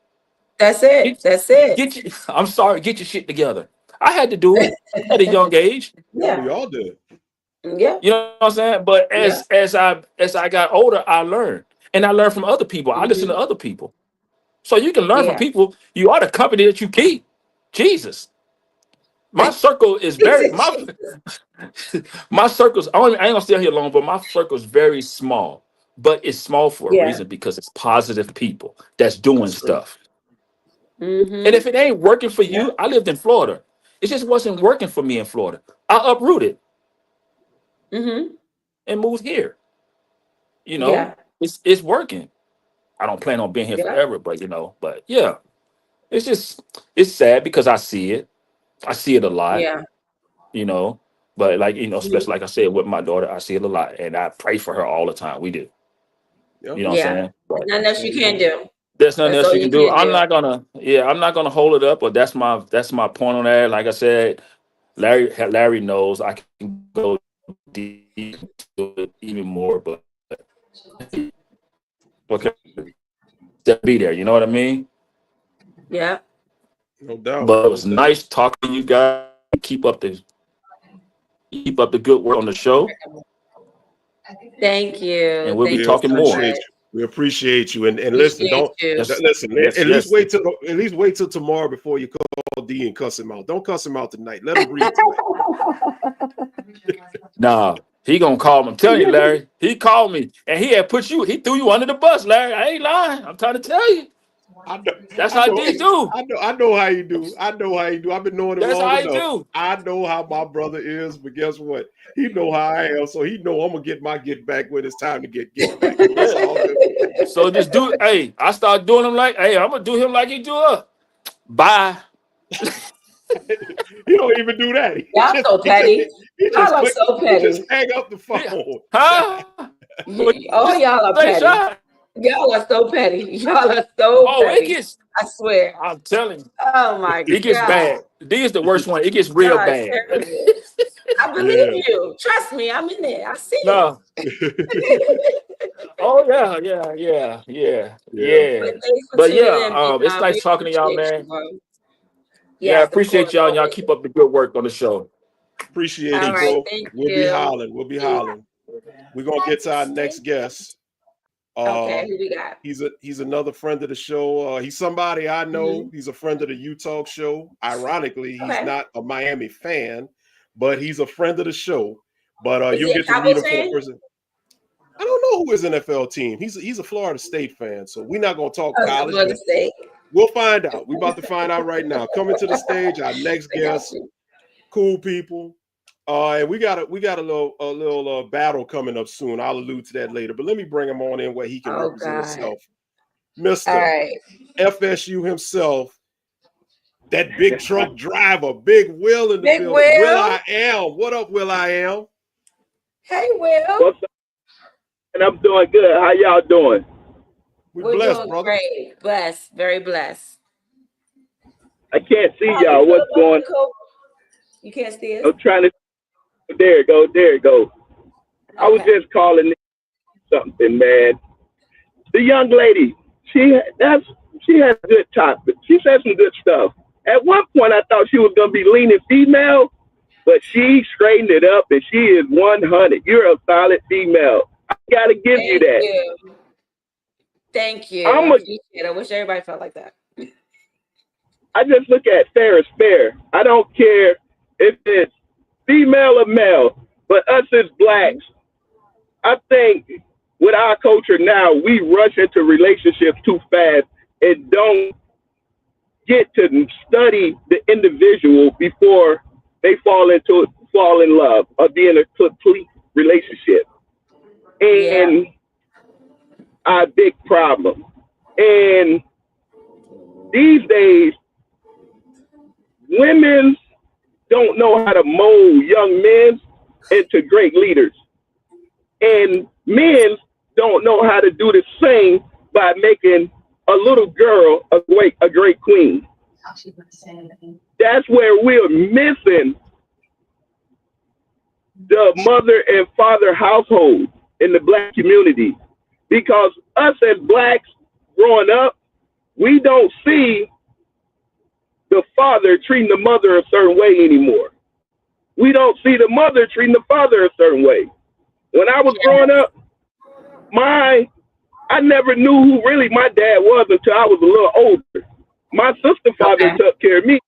That's it. Get, That's it. I'm sorry, get your shit together. I had to do it at a young age. Yeah, we Yeah. all did. Yeah. You know what I'm saying? But Yeah. as I got older, I learned. And I learned from other people. I listen Mhm. to other people. So you can learn from Yeah. people. You are the company that you keep. Jesus. My circle is He very said, Jesus. my circles. I ain't gonna stay here long, but my circle is very small. But it's small for a Yeah. reason because it's positive people that's doing That's true. stuff. And Mm-hmm. if it ain't working for Yeah. you, I lived in Florida. It just wasn't working for me in Florida. I uprooted Mm-hmm. and moved here. You know, Yeah. it's working. I don't plan on being here Yeah. forever, but yeah, it's sad because I see it. I see it a lot, Yeah. you know. But Mhm. especially like I said with my daughter, I see it a lot, and I pray for her all the time. We do, Yeah. you know what I'm Yeah. saying? There's But nothing else you can do. there's nothing That's else all you you can do. can do. I'm not gonna hold it up. But that's my point on that. Like I said, Larry knows I can go deep into it even more, but okay, to be there. You know what I mean? Yeah. No doubt. But it No was doubt. nice talking to you guys. Keep up the good work on the show, Thank and you. we'll be Thank We you talking so more. appreciate much. you. We appreciate you. And listen, Appreciate don't you. Yes, listen. yes, At least yes. wait till tomorrow before you call D and cuss him out. Don't cuss him out tonight. Let him breathe tonight. Nah, he gonna call me. I'm telling you, Larry. He called me, and he had put you. He threw you under the bus, Larry. I ain't lying. I'm trying to tell you. I know, That's I how know, D do. I know how you do. I know how you do. I've been knowing him That's long how he enough. do. I know how my brother is, but guess what? He know how I am, so he know I'm gonna get my get back when it's time to get back. It's Yeah. all good. So just do. Hey, I start doing him like. Hey, I'm gonna do him like he do us. Bye. He don't even do that. Y'all so petty. Y'all are so He just petty. hang up the phone. Yeah. Huh? What All you y'all are say, petty. Sean? Y'all are so petty. Y'all are so Oh, it petty. gets. I swear. I'm telling you, Oh my it gets God. bad. D is the worst one. It gets Y'all real are bad. terrible. I believe Yeah. you. Trust me, I'm in it. I see No. it. Oh yeah. Yeah. But thanks for But tuning yeah, in, big it's guy. We nice talking to y'all, appreciate you, man. bro. Yeah, I Yes, of appreciate course, y'all. And y'all always. keep up the good work on the show. Appreciate you, All Peace. right, bro. thank We'll be you. hollering. We'll be hollering. We're gonna get to our next guest. Okay, who we got? He's another friend of the show. He's somebody I know. Mhm. He's a friend of the U Talk show. Ironically, he's Okay. not a Miami fan, but he's a friend of the show. But Is you'll he a get to meet Cowboys him for the fan? person. I don't know who his NFL team. He's a Florida State fan, so we're not gonna talk Oh, college, Florida but State. we'll find out. We're about to find out right now. Coming to the stage, our next I got guest, you. cool people. And we got a little battle coming up soon. I'll allude to that later. But let me bring him on in where he can Oh represent God. himself. All Mr. right. FSU himself, that big truck driver, Big Will in the Big building. Will Will. I am. What up, Will I am? Hey, Will. What's up? And I'm doing good. How y'all doing? We We're blessed, doing brother. great. Blessed. Very blessed. I can't see How you y'all. feel What's about going the COVID? You can't see us? I'm trying to. There it go. There it go. I was Okay. just calling something, man. The young lady, she has a good topic. She said some good stuff. At one point, I thought she was gonna be leaning female, but she straightened it up, and she is 100. You're a solid female. I gotta give you Thank that. you. Thank you. I I'm a. appreciate it. I wish everybody felt like that. I just look at fair as fair. I don't care if it's female or male, but us as blacks, I think with our culture now, we rush into relationships too fast and don't get to study the individual before they fall in love or be in a complete relationship. Yeah. And our big problem. And these days, women don't know how to mold young men into great leaders. And men don't know how to do the same by making a little girl a great queen. That's where we're missing the mother and father household in the Black community. Because us as Blacks growing up, we don't see the father treating the mother a certain way anymore. We don't see the mother treating the father a certain way. When I was growing up, I never knew who really my dad was until I was a little older. My sister father took care of me.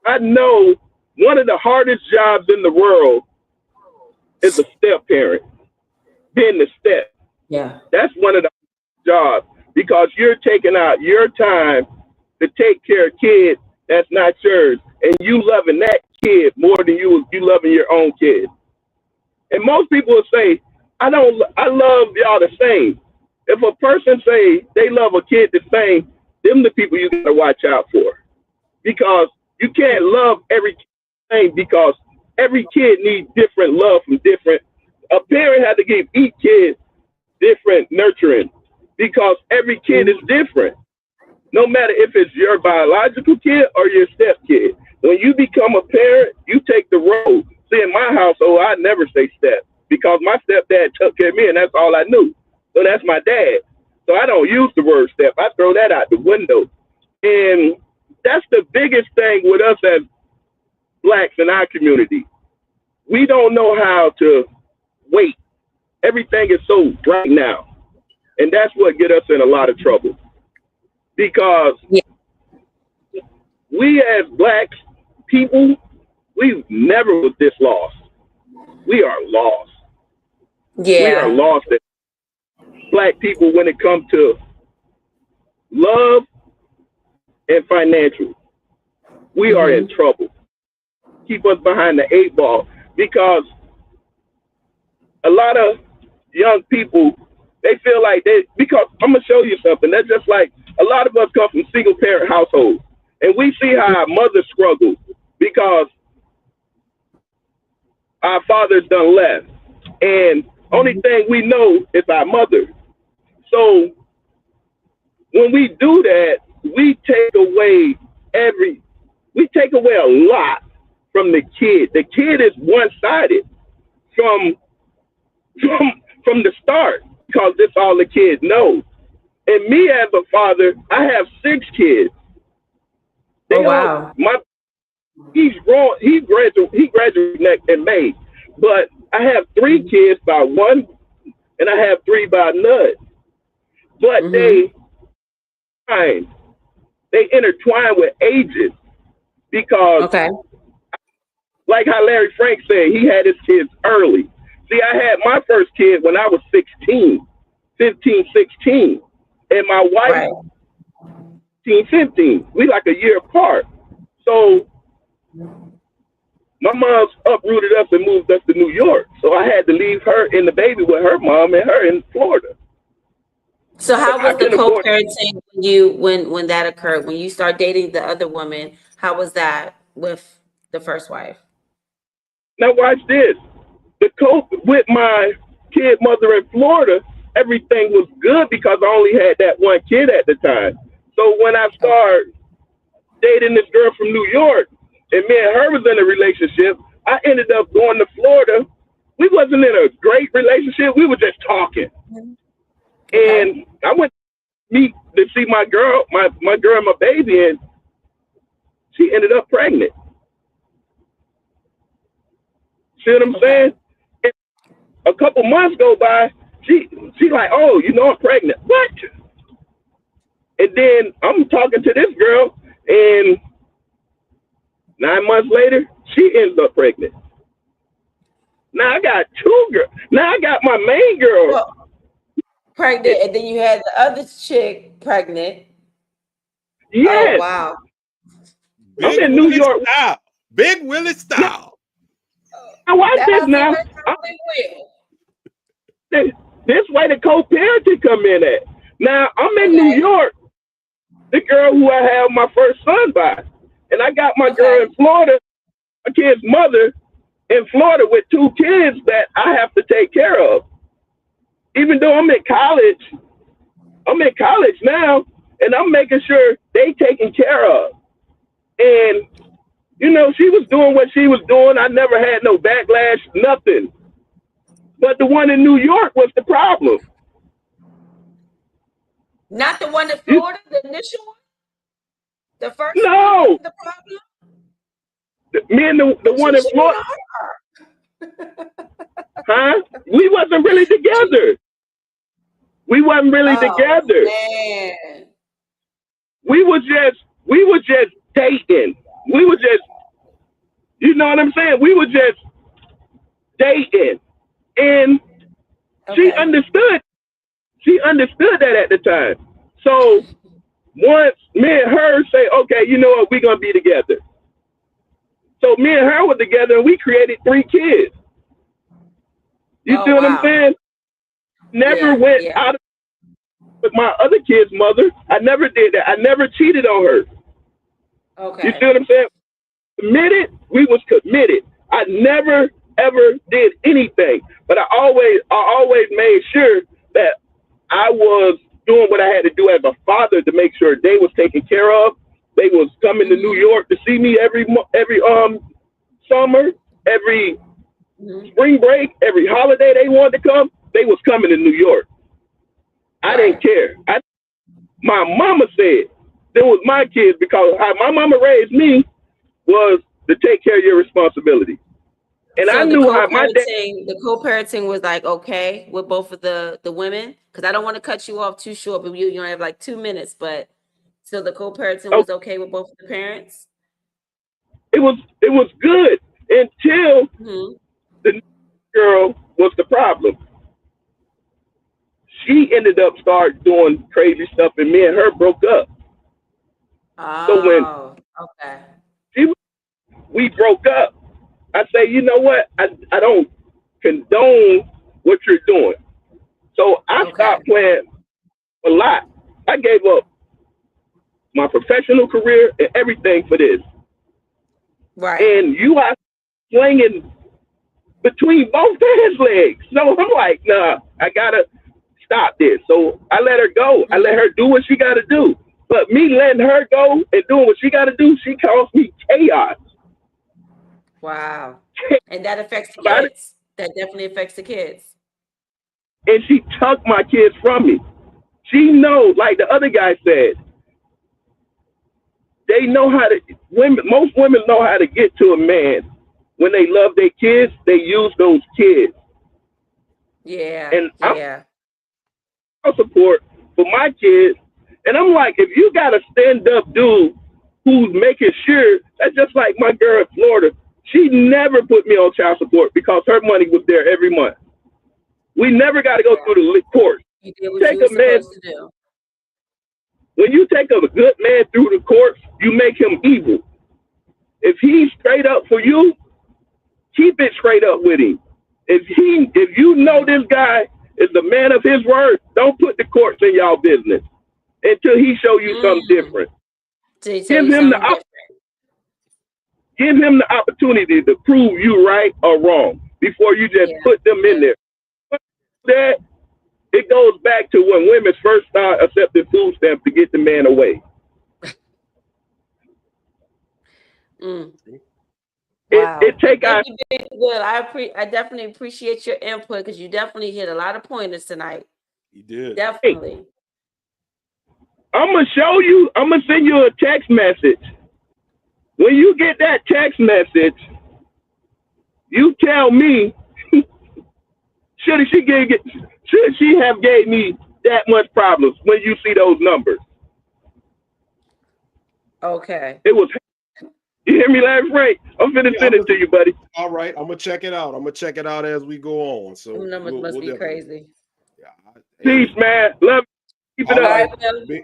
I know one of the hardest jobs in the world is a step parent, being the step. Yeah. That's one of the jobs because you're taking out your time to take care of kids that's not yours, and you loving that kid more than you loving your own kid. And most people will say, I love y'all the same. If a person say they love a kid the same, them the people you gotta watch out for. Because you can't love every kid the same because every kid needs different love from different. A parent had to give each kid different nurturing because every kid is different. No matter if it's your biological kid or your step kid. When you become a parent, you take the road. See, in my household, I never say step because my stepdad took care of me and that's all I knew. So that's my dad. So I don't use the word step. I throw that out the window. And that's the biggest thing with us as Blacks in our community. We don't know how to wait. Everything is so right now. And that's what get us in a lot of trouble. Because we as Black people, we never was this lost. We are lost. Yeah. We are lost as Black people when it comes to love and financial. We are in trouble. Keep us behind the 8 ball because a lot of young people, they feel like because I'm going to show you something. That's just like a lot of us come from single parent households and we see how our mothers struggle because our fathers done left. And only thing we know is our mother. So when we do that, we take away a lot from the kid. The kid is one-sided from the start because that's all the kids know. And me as a father, I have 6 kids. Wow. He's grown. He graduated in May, but I have 3 kids by one, and I have 3 by another. But they intertwine with ages because, like how Larry Frank said, he had his kids early. See, I had my first kid when I was 15, 16. And my wife, 15. We like a year apart. So my mom's uprooted us and moved us to New York. So I had to leave her and the baby with her mom and her in Florida. So how was the co-parenting when that occurred? When you start dating the other woman, how was that with the first wife? Now watch this. The with my kid mother in Florida, everything was good because I only had that one kid at the time. So when I started dating this girl from New York and me and her was in a relationship, I ended up going to Florida. We wasn't in a great relationship. We were just talking. And I went to see my girl, my girl and my baby, and she ended up pregnant. See what I'm saying? And a couple months go by, she like, oh, you know I'm pregnant. What? And then I'm talking to this girl, and 9 months later, she ends up pregnant. Now I got 2 girls. Now I got my main girl pregnant, and then you had the other chick pregnant. Yes. Oh, wow. Big I'm in New York. Style. Big Willie style. Now watch this now. This way the co-parenting come in at. Now I'm in New York. The girl who I have my first son by, and I got my girl in Florida. a kid's mother in Florida with 2 kids that I have to take care of. Even though I'm in college now, and I'm making sure they taken care of. And, you know, she was doing what she was doing. I never had no backlash, nothing. But the one in New York was the problem. Not the one in Florida, the initial one? The first No. one was the problem? Me and the one in Florida. Huh? We wasn't really together. We wasn't really together. Man. We was just dating. We were just, you know what I'm saying? We were just dating. And she understood. She understood that at the time. So once me and her say, okay, you know what, we're going to be together. So me and her were together and we created 3 kids. You see what I'm saying? Never went out with my other kid's mother. I never did that. I never cheated on her. Okay. You see what I'm saying? Committed, we was committed. I never ever did anything, but I always made sure that I was doing what I had to do as a father to make sure they was taken care of. They was coming to New York to see me every summer, every spring break, every holiday they wanted to come. They was coming to New York. I didn't care. My mama said there was my kids because how my mama raised me was to take care of your responsibility. And so I knew how my dad. The co-parenting was like okay with both of the women, because I don't want to cut you off too short, but you only have like 2 minutes. But so the co-parenting was okay with both of the parents. It was good until the girl was the problem. She ended up start doing crazy stuff, and me and her broke up. So when we broke up, I say, you know what? I don't condone what you're doing. So I stopped playing a lot. I gave up my professional career and everything for this. Right. And you are swinging between both hands legs. So I'm like, nah, I gotta stop this. So I let her go. I let her do what she gotta do. But me letting her go and doing what she gotta do, she caused me chaos. Wow. And that affects the kids. That definitely affects the kids. And she took my kids from me. She knows, like the other guy said, they know how to, most women know how to get to a man. When they love their kids, they use those kids. Yeah. And I support for my kids. And I'm like, if you got a stand-up dude who's making sure, that's just like my girl in Florida. She never put me on child support because her money was there every month. We never got to go through the courts. You did what you were supposed to do. When you take a good man through the courts, you make him evil. If he's straight up for you, keep it straight up with him. If you know this guy is the man of his word, don't put the courts in y'all business until he show you something different. Give him the opportunity to prove you right or wrong before you just put them in there. That it goes back to when women first start accepting food stamps to get the man away. Wow. It take out. Good. I definitely appreciate your input because you definitely hit a lot of pointers tonight. You did. Definitely. Hey, I'm gonna show you. I'm gonna send you a text message. When you get that text message, you tell me should she have gave me that much problems when you see those numbers? Okay. It was. You hear me, Larry Frank? I'm finna send it to you, buddy. All right, I'm gonna check it out. I'm gonna check it out as we go on. So those numbers must be crazy. Yeah. Peace, man. Love you. Keep it up.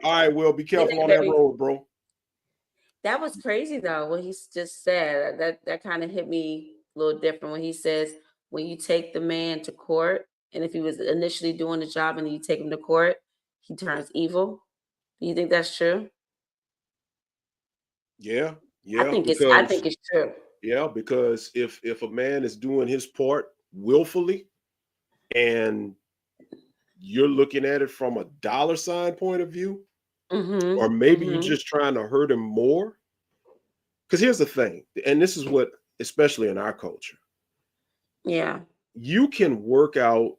All right, Will. Be careful on that road, bro. That was crazy though. What he just said, that kind of hit me a little different when he says when you take the man to court, and if he was initially doing the job and then you take him to court, he turns evil. Do you think that's true? Yeah. I think it's true. Yeah, because if a man is doing his part willfully and you're looking at it from a dollar sign point of view, or maybe you're just trying to hurt him more. Because here's the thing, and this is what, especially in our culture, Yeah. you can work out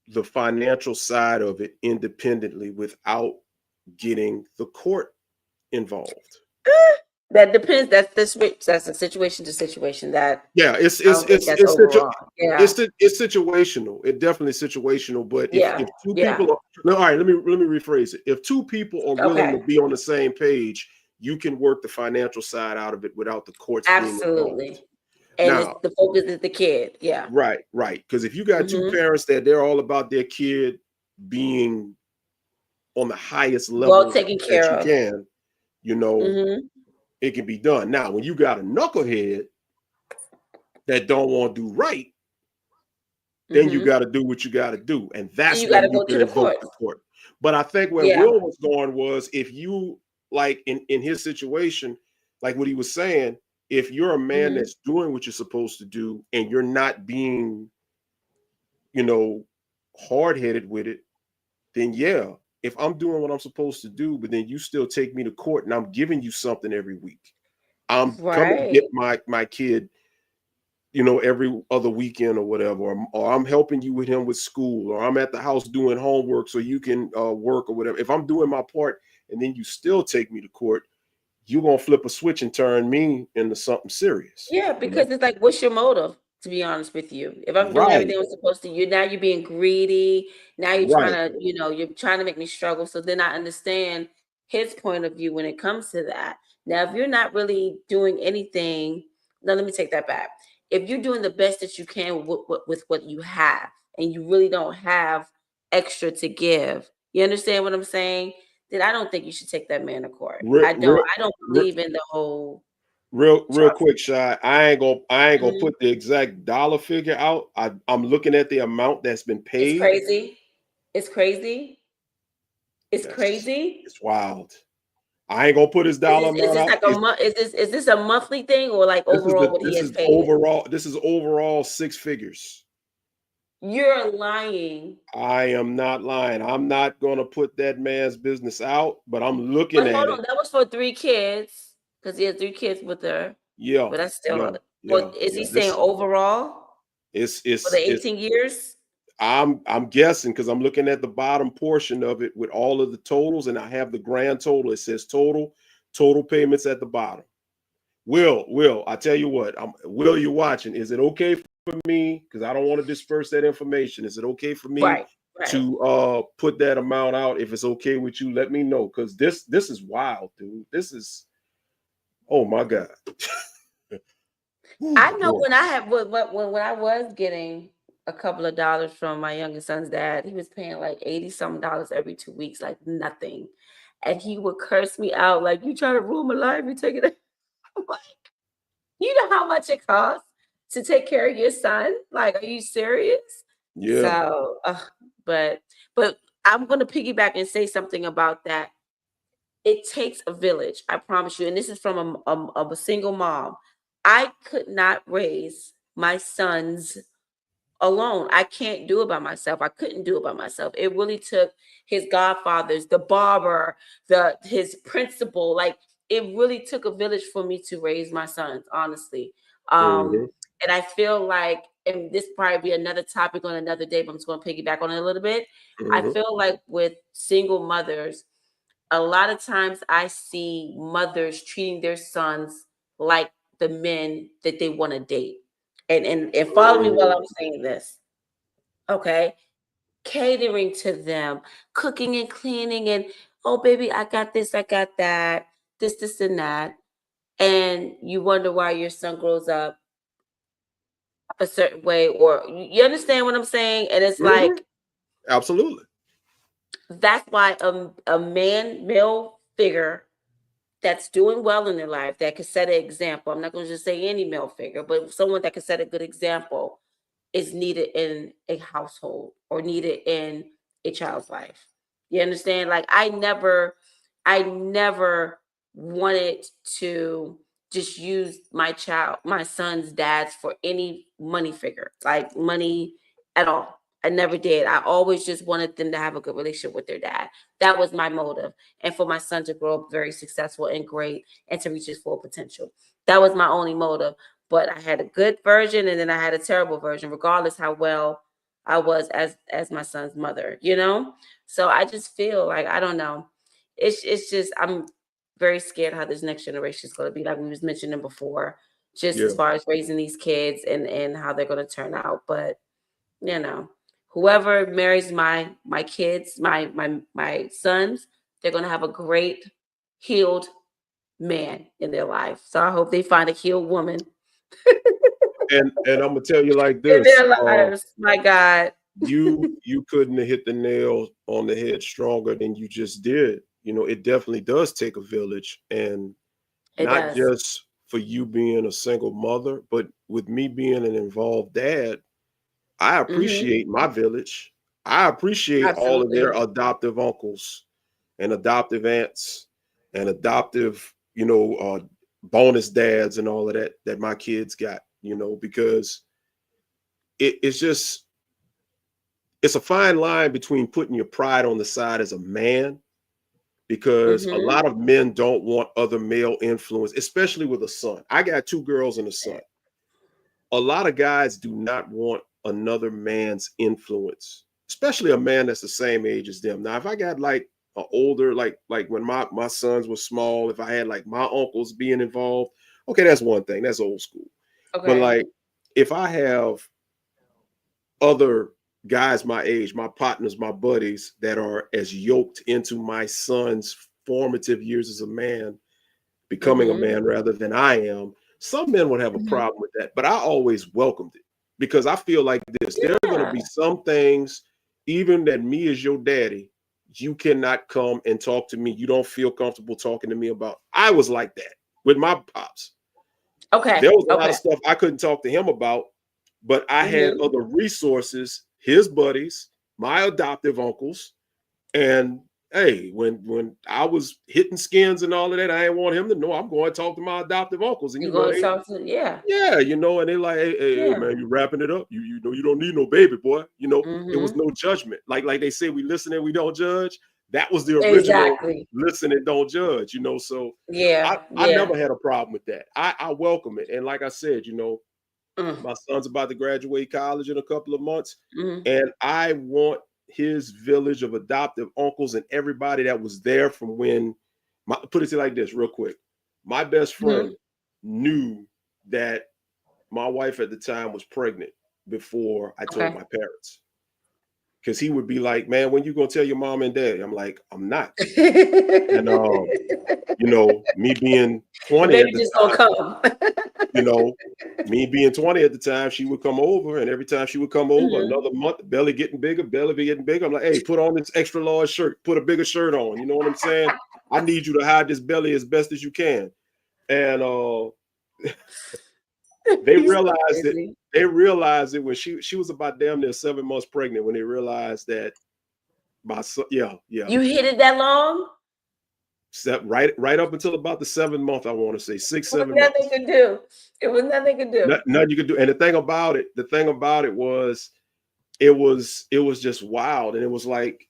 the financial side of it independently without getting the court involved. That depends. That's a situation to situation. That Yeah, I don't think that's overall. Yeah. it's situational. It definitely situational. But Yeah. if two Yeah. people are, no, all right, let me rephrase it. If two people are willing to Okay. be on the same page, you can work the financial side out of it without the courts being involved. Absolutely. And Now, the focus is the kid. Yeah. right. Because if you got two parents that they're all about their kid being on the highest Well level taken that care you of. can, it can be done. Now, when you got a knucklehead that don't want to do right, then you got to do what you got to do, and that's You when gotta you go can to the invoke court. the court. But I think where Yeah. Will was going was, if you, like in his situation, like what he was saying, if you're a man that's doing what you're supposed to do and you're not being, hard-headed with it, then yeah, if I'm doing what I'm supposed to do, but then you still take me to court and I'm giving you something every week, I'm coming to get Right. my kid, every other weekend or whatever, or I'm helping you with him with school, or I'm at the house doing homework so you can work or whatever. If I'm doing my part and then you still take me to court, you're gonna flip a switch and turn me into something serious. Yeah, because it's like, what's your motive? To be honest with you, if I'm doing Right, everything I'm supposed to, you're being greedy. Now you're trying right. to, you're trying to make me struggle. So then I understand his point of view when it comes to that. Now, if you're not really doing anything, no, let me take that back. If you're doing the best that you can with what you have, and you really don't have extra to give, you understand what I'm saying? Then I don't think you should take that man to court. Real, I don't. real, I don't believe in the whole. real quick, Shy. I ain't gonna Mhm. put the exact dollar figure out. I'm looking at the amount that's been It's paid. crazy. It's crazy. It's That's crazy. it's wild. I ain't gonna put his dollar Is amount this out. like a month? Is this a monthly thing, or like This is overall what he has paid? this is overall six figures. You're lying. I am not lying. I'm not gonna put that man's business out, but I'm looking But at hold it. on, that was for 3 kids because he had 3 kids with her. Yeah, But that's yeah, still. yeah, What is yeah. he saying overall for the It's 18 years? I'm guessing because I'm looking at the bottom portion of it with all of the totals, and I have the grand total. It says total payments at the bottom. Will, I tell you what, Will, you're watching. Is it okay for me? Because I don't want to disperse that information. Is it okay for me Right. Right. to put that amount out? If it's okay with you, let me know. Because this is wild, dude. This is, oh my God. Ooh, I know boy. when I had when I was getting a couple of dollars from my youngest son's dad, he was paying like 80 some dollars every 2 weeks, like nothing. And he would curse me out, like, you trying to ruin my life, you take it. I'm like, you know how much it costs to take care of your son? Like, are you serious? Yeah. So, but I'm gonna piggyback and say something about that. It takes a village, I promise you. And this is from a single mom. I could not raise my sons alone. I can't do it by myself. I couldn't do it by myself. It really took his godfathers, the barber, his principal. Like, it really took a village for me to raise my sons, honestly. Mm-hmm. And I feel like, and this probably be another topic on another day, but I'm just going to piggyback on it a little bit. I Mm-hmm. feel like with single mothers, a lot of times I see mothers treating their sons like the men that they want to date. And follow me while I'm saying this. Okay. Catering to them, cooking and cleaning, and oh baby, I got this, I got that, this, and that. And you wonder why your son grows up a certain way, or you understand what I'm saying? And it's Mm-hmm. like, Absolutely. that's why a male figure that's doing well in their life, that could set an example. I'm not going to just say any male figure, but someone that could set a good example is needed in a household or needed in a child's life. You understand? Like, I never wanted to just use my son's dads for any money figure, like money at all. I never did. I always just wanted them to have a good relationship with their dad. That was my motive. And for my son to grow up very successful and great and to reach his full potential. That was my only motive. But I had a good version and then I had a terrible version, regardless how well I was as my son's mother, you know? So I just feel like, I don't know. It's just I'm very scared how this next generation is going to be, like we was mentioning before, just as far as raising these kids and how they're going to turn out. But you know, whoever marries my kids, my sons, they're going to have a great healed man in their life. So I hope they find a healed woman And I'm gonna tell you like in this. their lives. My God. You couldn't have hit the nail on the head stronger than you just did. You know, it definitely does take a village, and It not does. just for you being a single mother, but with me being an involved dad, I appreciate my village. I appreciate all of their Absolutely. adoptive uncles and adoptive aunts and adoptive, bonus dads and all of that my kids got, because it's a fine line between putting your pride on the side as a man, because a lot of men don't want other male influence, especially with a son. I got 2 girls and a son. A lot of guys do not want another man's influence, especially a man that's the same age as them. Now, if I got like an older, like when my sons were small, if I had like my uncles being involved, okay, that's one thing. That's old school. But Okay. like if I have other guys my age, my partners, my buddies that are as yoked into my son's formative years as a man, becoming a man rather than I am, some men would have a problem with that. But I always welcomed it, because I feel like this: there are going to be some things, even that me as your daddy, you cannot come and talk to me. You don't feel comfortable talking to me about. I was like that with my pops. Okay. There was a lot of stuff I couldn't talk to him about, but I had other resources, his buddies, my adoptive uncles. And hey, when I was hitting skins and all of that, I didn't want him to know. I'm going to talk to my adoptive uncles. And You go and talk to and they're like, hey, man, you wrapping it up. You know, you don't need no baby, boy. It was no judgment. Like they say, we listen and we don't judge. That was the original listen and don't judge, So I never had a problem with that. I welcome it. And like I said, my son's about to graduate college in a couple of months. And I want his village of adoptive uncles and everybody that was there from when, put it like this real quick. My best friend knew that my wife at the time was pregnant before I told my parents. Because he would be like, man, when you gonna tell your mom and dad? I'm like, I'm not. And me being 20 at the time, me being 20 at the time, she would come over, and every time she would come over, another month, belly getting bigger. I'm like, hey, put on this extra large shirt, put a bigger shirt on. You know what I'm saying? I need you to hide this belly as best as you can. And they realized it. They realized it when she was about damn near 7 months pregnant, when they realized that my son, You hit it that long? Right up until about the 7th month, I want to say 6, 7 months. Nothing could do. It was nothing could do. Nothing you could do. And the thing about it was, it was just wild. And it was like,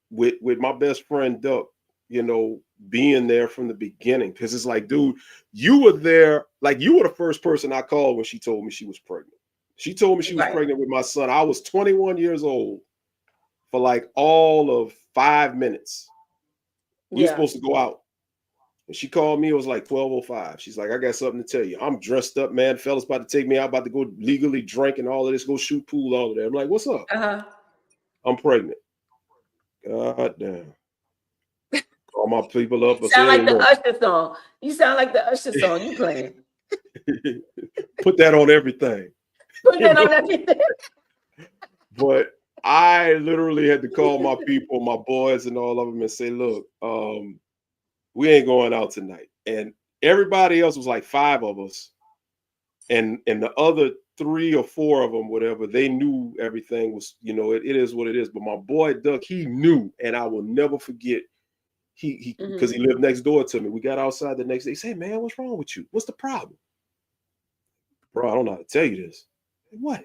with my best friend Duck, being there from the beginning, because it's like, dude, you were there. Like, you were the first person I called when she told me she was pregnant. She told me she was pregnant with my son. I was 21 years old for like all of 5 minutes. We were supposed to go out. And she called me. It was like 12:05. She's like, I got something to tell you. I'm dressed up, man. Fella's about to take me out, about to go legally drink and all of this, go shoot pool, all of that. I'm like, what's up? I'm pregnant. God damn. Call my people up. You sound like the Usher song. You sound like the Usher song you playing. Put that on everything. Put that on everything. But I literally had to call my people, my boys and all of them, and say, look, we ain't going out tonight. And everybody else was like 5 of us. And the other 3 or 4 of them, whatever, they knew everything was, it is what it is. But my boy Duck, he knew, and I will never forget. he because he lived next door to me. We got outside the next day. He said, man, what's wrong with you? What's the problem? Bro, I don't know how to tell you this. What?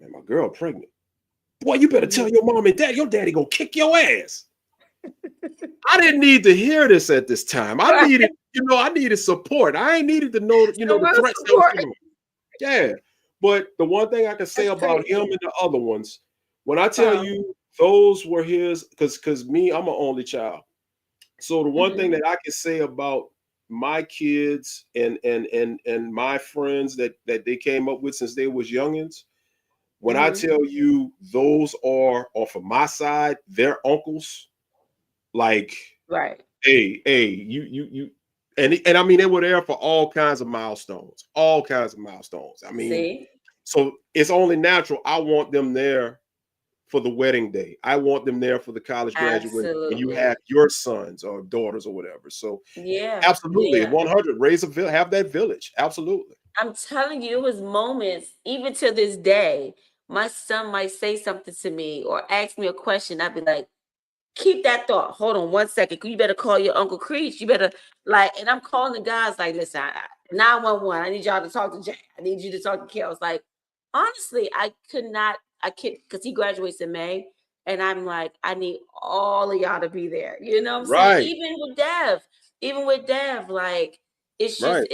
Man, my girl pregnant. Boy, you better tell your mom and dad. Your daddy gonna kick your ass. I didn't need to hear this at this time. I needed support. I ain't needed to know, the threats that was coming. Yeah. But the one thing I can say about him and the other ones, when I tell you those were his, because me, I'm an only child. So the one thing that I can say about my kids and my friends that they came up with since they was youngins, when I tell you those are off of my side, their uncles, like, right. Hey, you, and I mean, they were there for all kinds of milestones. I mean, so it's only natural. I want them there for the wedding day. I want them there for the college graduation. And you have your sons or daughters or whatever. So absolutely, 100. Have that village. Absolutely. I'm telling you, it was moments, even to this day, my son might say something to me or ask me a question. I'd be like, keep that thought. Hold on 1 second. You better call your Uncle Creech. You better and I'm calling the guys like, listen, 911. I need y'all to talk to Jay. I need you to talk to Kel. I was like, honestly, I can't, because he graduates in May. And I'm like, I need all of y'all to be there. You know what I'm saying? Even with Dev, like, it's just,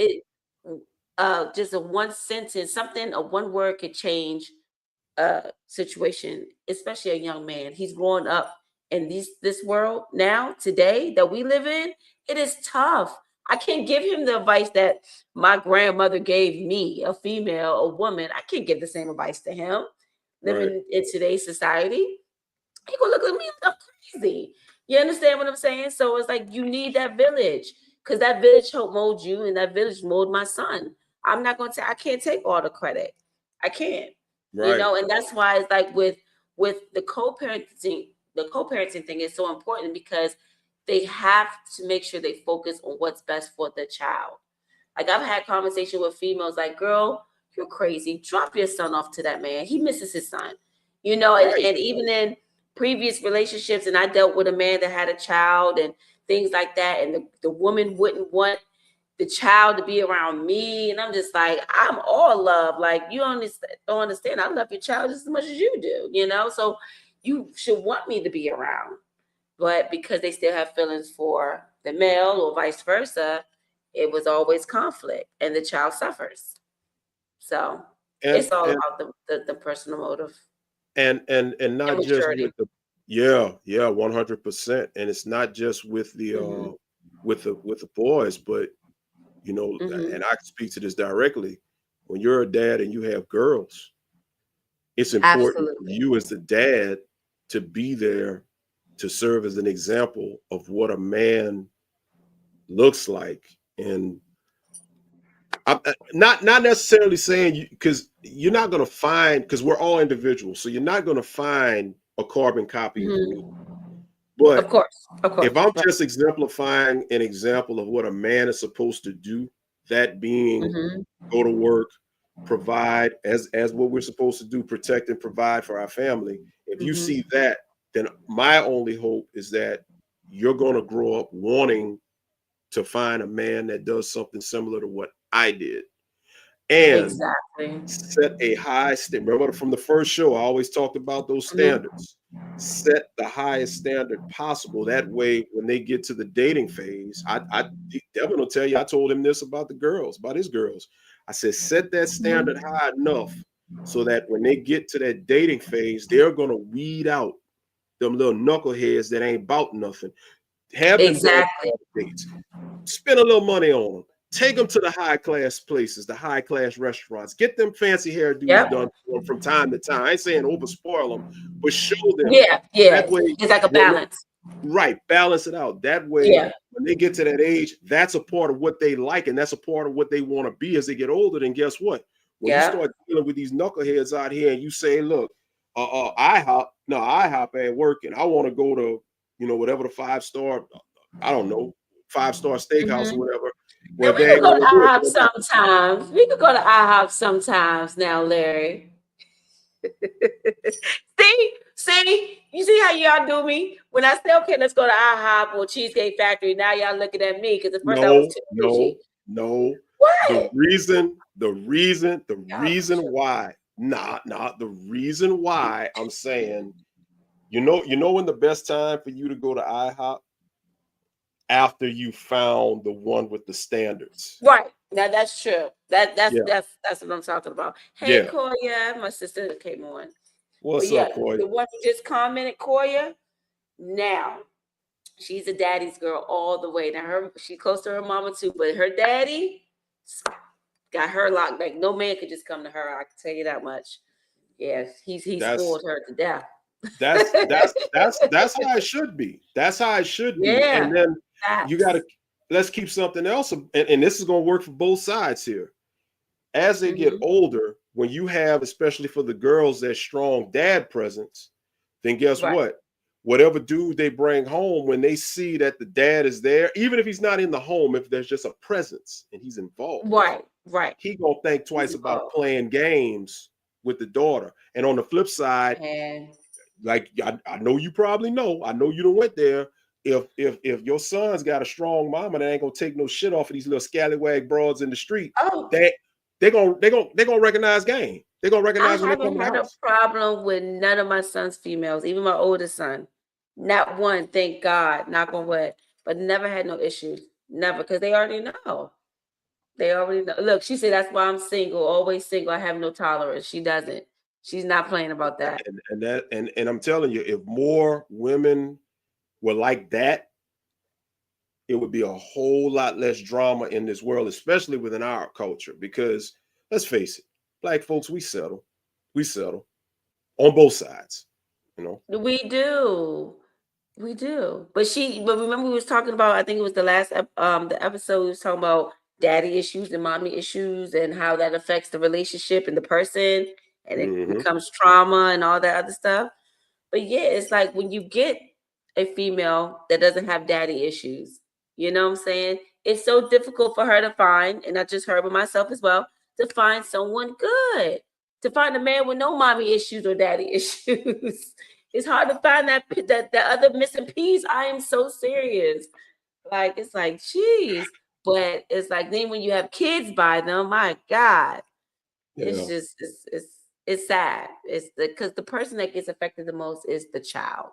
just a one sentence, a one word could change a situation, especially a young man. He's growing up in this world now, today that we live in. It is tough. I can't give him the advice that my grandmother gave me, a female, a woman. I can't give the same advice to him living in today's society. He gonna look at me like I'm crazy. You understand what I'm saying? So it's like you need that village, because that village helped mold you, and that village molded my son. I can't take all the credit. I can't. And that's why it's like with the co-parenting thing is so important, because they have to make sure they focus on what's best for the child. Like, I've had conversation with females like, girl, you're crazy. Drop your son off to that man. He misses his son. And even in previous relationships, and I dealt with a man that had a child and things like that, and the woman wouldn't want the child to be around me. And I'm just like, I'm all love. Like, you don't understand. I love your child just as much as you do, So you should want me to be around. But because they still have feelings for the male or vice versa, it was always conflict, and the child suffers. So it's all about the personal motive. And not just with the 100%. And it's not just with the with the boys, but and I can speak to this directly. When you're a dad and you have girls, it's important for you as the dad to be there to serve as an example of what a man looks like. And I'm not necessarily saying because you're not going to find, because we're all individuals, so you're not going to find a carbon copy of me. But of course, if I'm just exemplifying an example of what a man is supposed to do, that being go to work, provide as what we're supposed to do, protect and provide for our family. If you see that, then my only hope is that you're going to grow up wanting to find a man that does something similar to what I did. And set a high standard. Remember from the first show, I always talked about those standards. Set the highest standard possible. That way, when they get to the dating phase, Devin will tell you, I told him this about his girls. I said, set that standard high enough so that when they get to that dating phase, they're going to weed out them little knuckleheads that ain't about nothing. Have them dates. Spend a little money on them. Take them to the high class places, the high class restaurants. Get them fancy hairdos done for them from time to time. I ain't saying over spoil them, but show them. That way, it's like a balance. Right, balance it out. That way, when they get to that age, that's a part of what they like, and that's a part of what they want to be as they get older. Then guess what? When you start dealing with these knuckleheads out here, and you say, "Look, IHOP ain't working. I want to go to whatever the 5-star, I don't know, 5-star steakhouse or whatever." Well, we could go to IHOP sometimes. We could go to IHOP sometimes now, Larry. See? See, you see how y'all do me? When I say, okay, let's go to IHOP or Cheesecake Factory, now y'all looking at me because at first I was too bougie. No. What? The reason Y'all why, the reason why I'm saying, you know when the best time for you to go to IHOP? After you found the one with the standards. Right. Now that's true. That's Yeah. what I'm talking about. Hey, Yeah. Koya, my sister came on. What's But yeah, up, Corey? the one who just commented, Koya, now she's a daddy's girl all the way. Now she's close to her mama too, but her daddy got her locked back. No man could just come to her. I can tell you that much. Yes, he's spoiled her to death. That's how it should be. That's how it should be. Yeah. And then you got to, let's keep something else. And this is going to work for both sides here. As they get older, when you have, especially for the girls, that strong dad presence, then guess what? Whatever dude they bring home, when they see that the dad is there, even if he's not in the home, if there's just a presence and he's involved, right, he gonna think twice about playing games with the daughter. And on the flip side, like I know you probably know, I know you done went there. If your son's got a strong mama that ain't gonna take no shit off of these little scallywag broads in the street, they're gonna recognize game. They're gonna recognize when they come to the house. I haven't had a problem with none of my son's females, even my oldest son. Not one, thank God, knock on wood, but never had no issues. Never, because they already know. They already know. Look, she said that's why I'm single, always single. I have no tolerance. She doesn't. She's not playing about that. And I'm telling you, if more women were like that, it would be a whole lot less drama in this world, especially within our culture. Because let's face it, Black folks, we settle on both sides. You know, we do. But remember we was talking about, I think it was the last the episode we was talking about daddy issues and mommy issues and how that affects the relationship and the person, and it becomes trauma and all that other stuff. But yeah, it's like when you get a female that doesn't have daddy issues, you know what I'm saying? It's so difficult for her to find, and not just her, but myself as well, to find someone good, to find a man with no mommy issues or daddy issues. It's hard to find that other missing piece. I am so serious. Like, it's like, geez. But it's like, then when you have kids by them, my God, it's just, it's sad. It's because the person that gets affected the most is the child.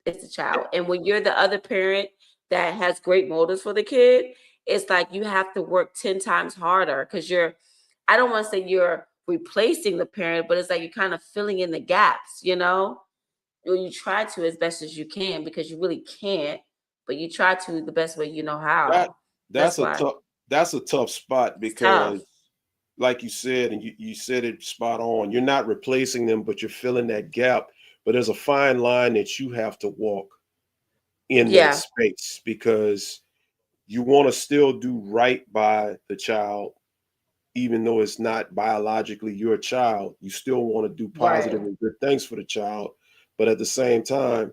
It's the child. And when you're the other parent that has great motives for the kid, it's like you have to work 10 times harder because I don't want to say you're replacing the parent, but it's like you're kind of filling in the gaps, you know? Or you try to as best as you can because you really can't, but you try to the best way you know how. That's a tough spot because like you said, and you said it spot on, you're not replacing them, but you're filling that gap. But there's a fine line that you have to walk in that space because you want to still do right by the child, even though it's not biologically your child. You still want to do positive and good things for the child. But at the same time,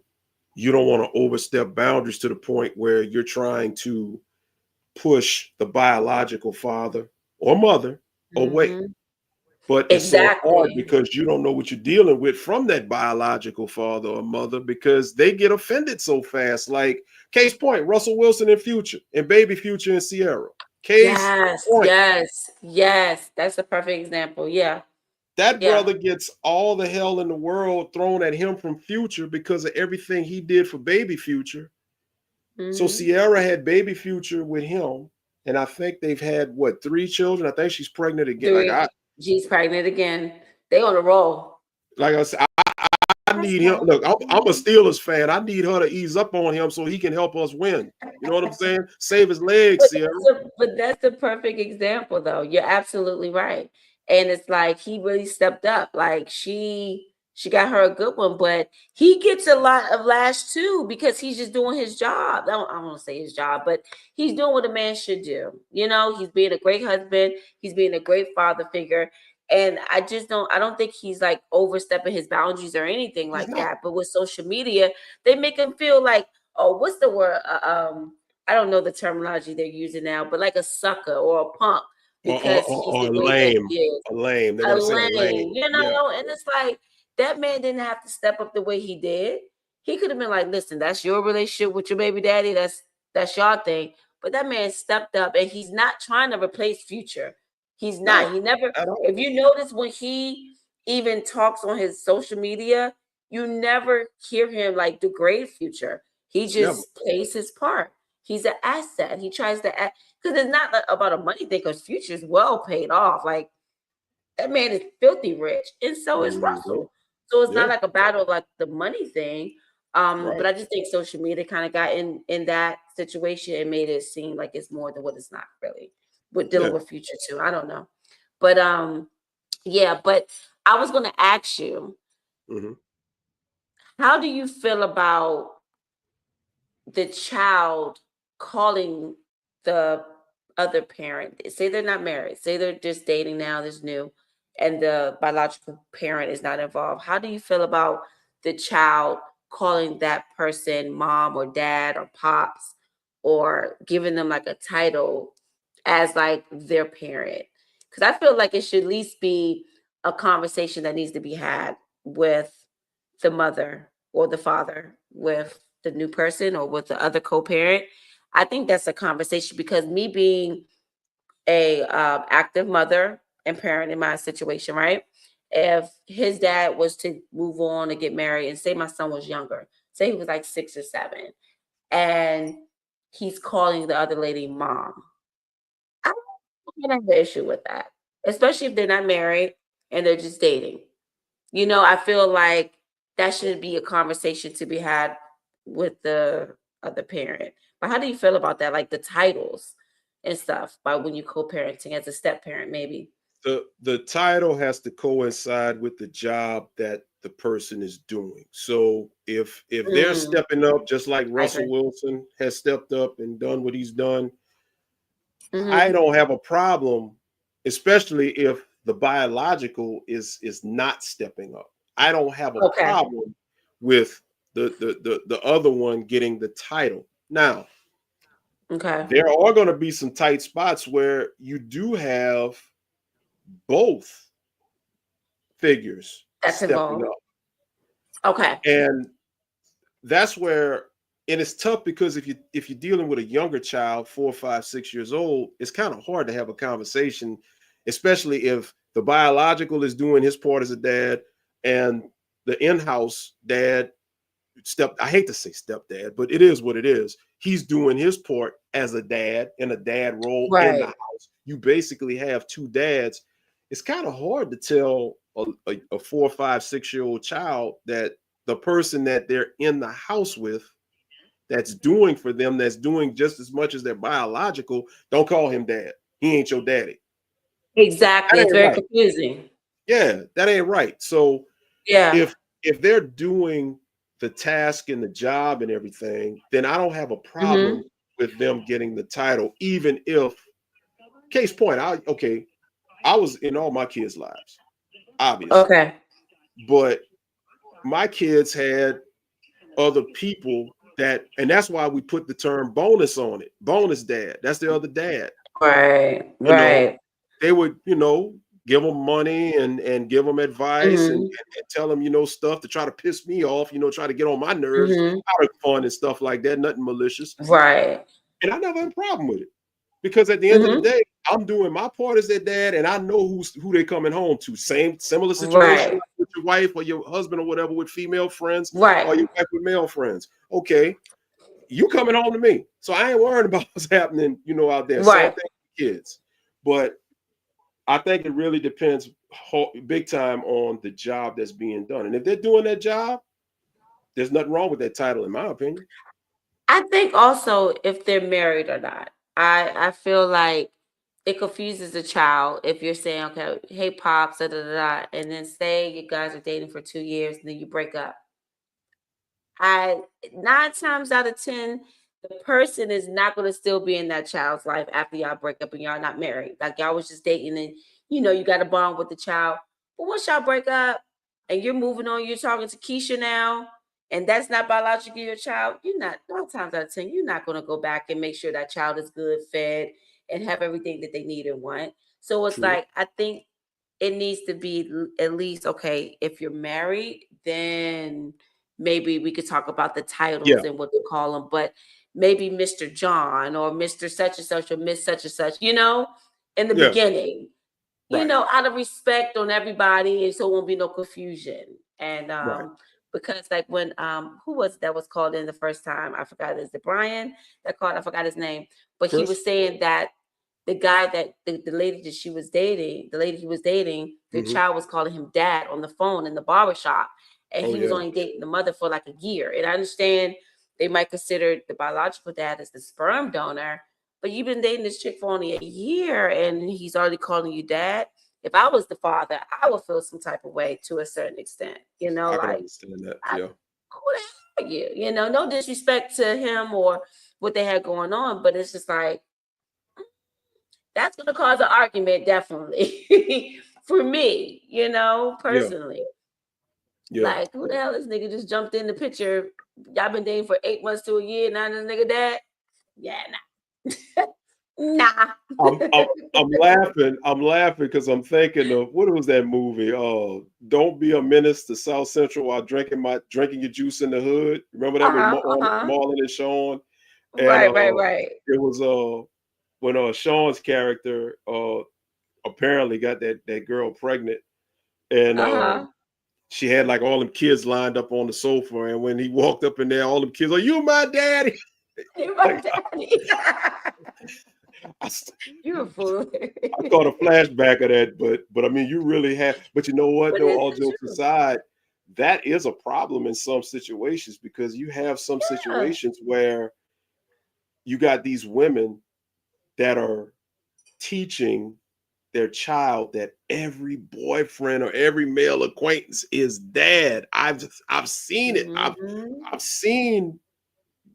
you don't want to overstep boundaries to the point where you're trying to push the biological father or mother away. But it's so hard because you don't know what you're dealing with from that biological father or mother because they get offended so fast. Like, case point, Russell Wilson in Future and Baby Future and Sierra. Yes. That's a perfect example. Yeah. That brother gets all the hell in the world thrown at him from Future because of everything he did for Baby Future. So Sierra had Baby Future with him, and I think they've had 3 children. I think she's pregnant again. She's pregnant again. They on the roll. Like I said, I need him. Look, I'm a Steelers fan. I need her to ease up on him so he can help us win. You know what I'm saying? Save his legs, Sierra. But that's the perfect example, though. You're absolutely right. And it's like he really stepped up. Like she got her a good one, but he gets a lot of lash too because he's just doing his job. I don't want to say his job, but he's doing what a man should do. You know, he's being a great husband. He's being a great father figure. And I don't think he's like overstepping his boundaries or anything like that. But with social media, they make him feel like, oh, what's the word? I don't know the terminology they're using now, but like a sucker or a punk. Because or lame. A lame. You know, and it's like that man didn't have to step up the way he did. He could have been like, listen, that's your relationship with your baby daddy. That's your thing. But that man stepped up, and he's not trying to replace Future. He's not. No, He never, at all. if you notice when he even talks on his social media, you never hear him like degrade Future. He Never. just plays his part. He's an asset. He tries to act because it's not about a money thing, because Future's well paid off. Like, that man is filthy rich, and so is Mhm. Russell. So it's not Yeah. like a battle of like the money thing. But Right. I just think social media kind of got in that situation and made it seem like it's more than what it's not really. With dealing Yeah. with Future too. I don't know. But yeah, but I was gonna ask you, hmm how do you feel about the child calling the other parent? Say they're not married, say they're just dating now, this new, and the biological parent is not involved. How do you feel about the child calling that person mom or dad or pops, or giving them like a title as like their parent? Because I feel like it should at least be a conversation that needs to be had with the mother or the father, with the new person or with the other co-parent. I think that's a conversation, because me being a active mother and parent in my situation, right? If his dad was to move on and get married, and say my son was younger, say he was like 6 or 7, and he's calling the other lady mom, I don't have an issue with that, especially if they're not married and they're just dating. I feel like that should be a conversation to be had with the other parent. But how do you feel about that? Like the titles and stuff, by when you co-parenting as a step parent, maybe. The title has to coincide with the job that the person is doing. So if they're Mm, stepping up, just like I Russell agree. Wilson has stepped up and done what he's done, I Hmm. don't have a problem, especially if the biological is not stepping up. I don't have a Okay. problem with the other one getting the title. Now, Okay. there are going to be some tight spots where you do have both figures That's stepping involved. up. Okay. And that's where, and it's tough because if you're dealing with a younger child, 4, 5, 6 years old, it's kind of hard to have a conversation, especially if the biological is doing his part as a dad and the in-house dad, I hate to say stepdad, but it is what it is. He's doing his part as a dad in a dad role in the Right. house. You basically have two dads. It's kind of hard to tell a 4, 5, 6 year old child that the person that they're in the house with, that's doing for them, that's doing just as much as their biological, don't call him dad. He ain't your daddy. Exactly. That It's ain't very right. confusing. Yeah, that ain't right. So Yeah. if they're doing the task and the job and everything, then I don't have a Hmm. problem with them getting the title, even if, case point, I was in all my kids' lives, obviously, Okay. but my kids had other people and that's why we put the term bonus on it. Bonus dad. That's the other dad. Right. You know, Right. they would, give them money and give them advice and, Hmm. and tell them, stuff to try to piss me off, try to get on my nerves Hmm. out of fun and stuff like that, nothing malicious. Right. And I never had a problem with it because at the end of the Hmm. day, I'm doing my part as their dad and I know who they coming home to. Similar situation Right. like with your wife or your husband or whatever with female friends or Right. your wife with male friends. Okay, you coming home to me. So I ain't worried about what's happening, out there. Same Right. thing with kids. But I think it really depends big time on the job that's being done. And if they're doing that job, there's nothing wrong with that title, in my opinion. I think also if they're married or not. I feel like it confuses the child if you're saying, okay, hey pops, da da da, da, and then say you guys are dating for 2 years and then you break up. I 9 times out of 10, the person is not going to still be in that child's life after y'all break up and y'all not married. Like y'all was just dating, and you got a bond with the child. But once y'all break up and you're moving on, you're talking to Keisha now, and that's not biologically your child. You're not 9 times out of 10, you're not going to go back and make sure that child is good, fed, and have everything that they need and want. So it's True. like I think it needs to be at least, okay, if you're married, then maybe we could talk about the titles and what to call them, but maybe Mr. John or Mr. such and such or Miss such and such, in the beginning, out of respect on everybody, and so it won't be no confusion. And because like when who was that was called in the first time? I forgot, is it Brian that called? I forgot his name, but Chris. He was saying that the guy that the lady that she was dating, the lady he was dating, the child was calling him dad on the phone in the barbershop. And he was only dating the mother for like a year. And I understand they might consider the biological dad as the sperm donor, but you've been dating this chick for only a year and he's already calling you dad. If I was the father, I would feel some type of way to a certain extent, I can understand that. Who the hell are you? No disrespect to him or what they had going on, but it's just like, that's going to cause an argument, definitely, for me, personally. Yeah. Like, who the hell this nigga just jumped in the picture? Y'all been dating for 8 months to a year, now this nigga dad? Yeah, nah. Nah. I'm laughing because I'm thinking of, what was that movie? Don't Be a Menace to South Central while drinking your juice in the hood. Remember that with Marlon and Sean? And, right. It was when Sean's character apparently got that girl pregnant, and she had like all them kids lined up on the sofa, and when he walked up in there, all them kids, "Are you my daddy?" You're my daddy. You're a fool. I caught a flashback of that, but I mean, you really have. But you know what? Though, all jokes aside, that is a problem in some situations, because you have some situations where you got these women that are teaching their child that every boyfriend or every male acquaintance is dad. I've seen it. I've seen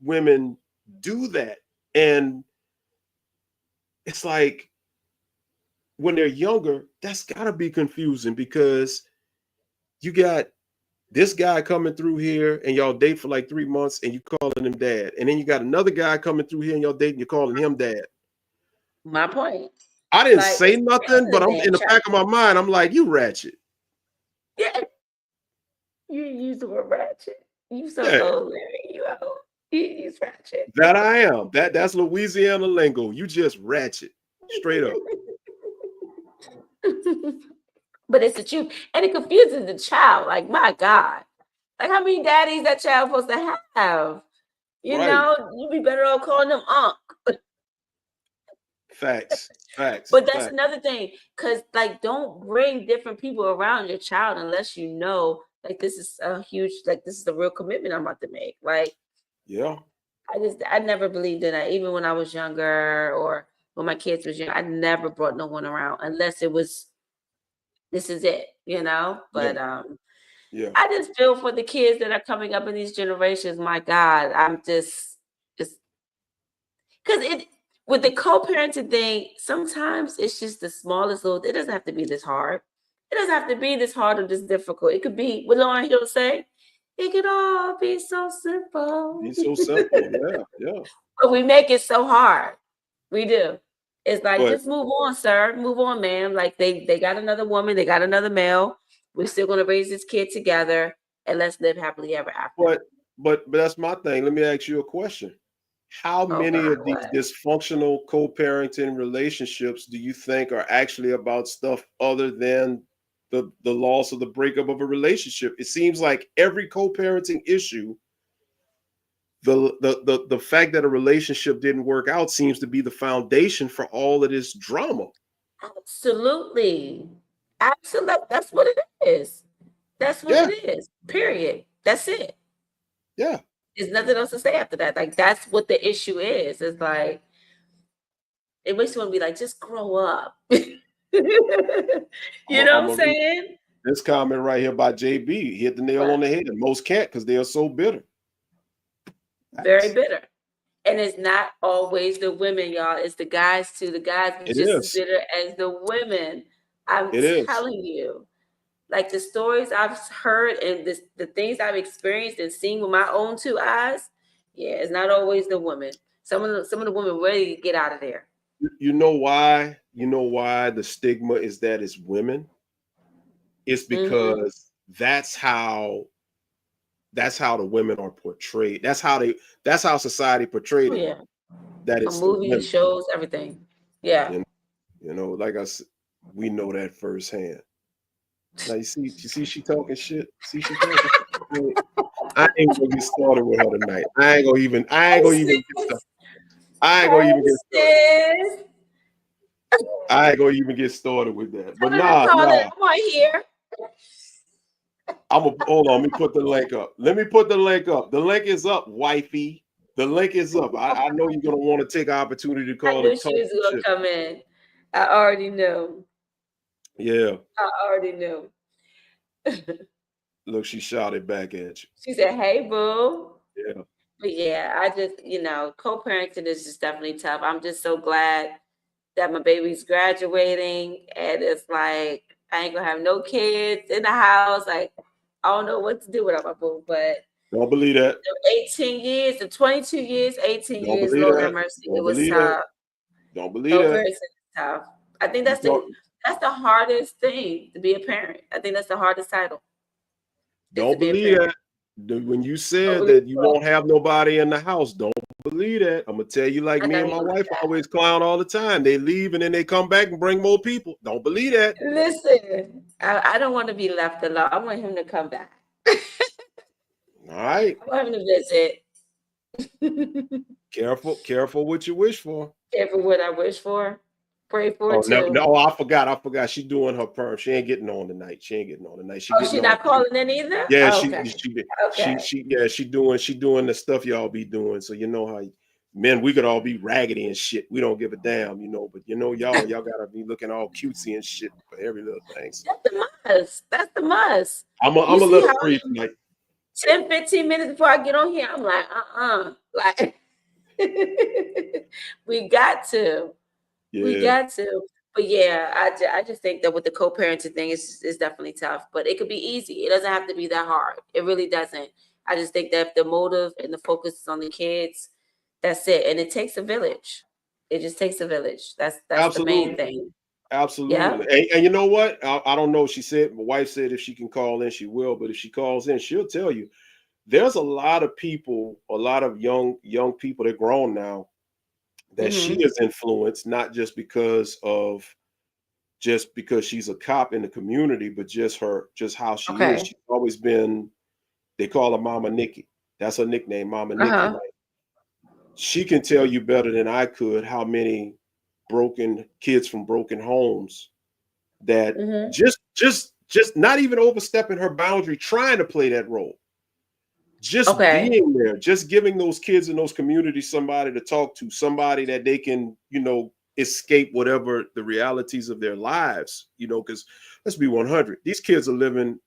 women do that, and it's like, when they're younger, that's gotta be confusing, because you got this guy coming through here and y'all date for like 3 months and you calling him dad, and then you got another guy coming through here and y'all dating, you're calling him dad. My point. I didn't say nothing, but I'm in the back of my mind, I'm like, you ratchet. Yeah. You use the word ratchet. You so old, Larry. You old. You use ratchet. That I am. That's Louisiana lingo. You just ratchet. Straight up. But it's the truth. And it confuses the child. Like, my God. Like, how many daddies that child supposed to have? You know, you'd be better off calling them Unc. Facts. But that's another thing, because like, don't bring different people around your child unless you know, like, this is a huge, like, this is a real commitment I'm about to make. Like, I never believed in that, even when I was younger or when my kids was young. I never brought no one around unless it was, this is it, But I just feel for the kids that are coming up in these generations. My God, I'm just because with the co-parenting thing, sometimes it's just the smallest little. It doesn't have to be this hard. It doesn't have to be this hard or this difficult. It could be what Lauryn Hill say. It could all be so simple. Be so simple, yeah. But we make it so hard. We do. It's like, just move on, sir. Move on, ma'am. Like, they got another woman, they got another male. We're still gonna raise this kid together and let's live happily ever after. But that's my thing. Let me ask you a question. How many of these dysfunctional co-parenting relationships do you think are actually about stuff other than the loss or the breakup of a relationship? It seems like every co-parenting issue, the fact that a relationship didn't work out seems to be the foundation for all of this drama. Absolutely. That's what it is. That's what it is. Period. That's it. Yeah. There's nothing else to say after that. Like, that's what the issue is. It's like, it makes you want to be like, just grow up. You know what I'm saying? This comment right here by JB, he hit the nail on the head. Most can't because they are so bitter. Very bitter. And it's not always the women, y'all. It's the guys too. The guys are just as bitter as the women. I'm telling you. Like, the stories I've heard and the things I've experienced and seen with my own 2 eyes, it's not always the women. Some of the women ready to get out of there. You know why? You know why the stigma is that it's women? It's because that's how the women are portrayed. That's how society portrayed Oh, it. yeah. That A it's the movie, women. shows, everything. Yeah. You know, like I said, we know that firsthand. Now you see she talking shit. See she talking shit. I ain't gonna get started with her tonight. I ain't gonna even get started. I ain't gonna even get started. I ain't gonna even get started with that. But nah. I'm right here. I'm gonna hold on. Let me put the link up. The link is up, wifey. The link is up. I know you're gonna want to take an opportunity to I call knew and talk she was some gonna shit. come in. I already knew. Yeah. I already knew. Look, she shouted back at you. She said, "Hey, boo." Yeah. But yeah, I just, co-parenting is just definitely tough. I'm just so glad that my baby's graduating, and it's like I ain't gonna have no kids in the house. Like I don't know what to do without my boo, but Don't believe that. 18 years, the 22 years, 18 Don't years, believe Lord have that. mercy, it Don't was believe that. tough. Don't believe that. Co-parenting is tough. I think You talk, that's the hardest thing to be a parent. I think that's the hardest title. Is to don't be a believe parent. that. When you said Don't that you believe won't have nobody in the house, don't believe that. I'm gonna tell you, like I me don't and my even wife believe that. always clown all the time. They leave and then they come back and bring more people. Don't believe that. Listen, I don't want to be left alone. I want him to come back. All right. I want him to visit. Careful what you wish for. Careful what I wish for. Pray for Oh it no, too. no, I forgot. She's doing her perm. She ain't getting on tonight. She Oh, getting she's on. not calling in either? Yeah, Oh, okay. Okay. she doing the stuff y'all be doing. So you know how men, we could all be raggedy and shit. We don't give a damn, but y'all gotta be looking all cutesy and shit for every little thing. So That's the must. That's the must. I'm You a see little how free tonight. 10, 15 minutes before I get on here, I'm like, like we got to. We Yeah, got to. But yeah, I just think that with the co-parenting thing, it's definitely tough. But it could be easy. It doesn't have to be that hard. It really doesn't. I just think that if the motive and the focus is on the kids, that's it. And it takes a village. It just takes a village. That's the main absolutely. thing. Yeah. Absolutely. And you know what? I don't know. My wife said if she can call in, she will. But if she calls in, she'll tell you. There's a lot of people, a lot of young people, they're grown now, that she has influenced, not just because she's a cop in the community, but just how she is. Okay. She's always been, they call her Mama Nikki. That's her nickname, Mama Nikki. Uh-huh. Like, she can tell you better than I could how many broken kids from broken homes that just not even overstepping her boundary, trying to play that role. Just Okay. being there, just giving those kids in those communities somebody to talk to, somebody that they can, escape whatever the realities of their lives, because let's be 100. These kids are living,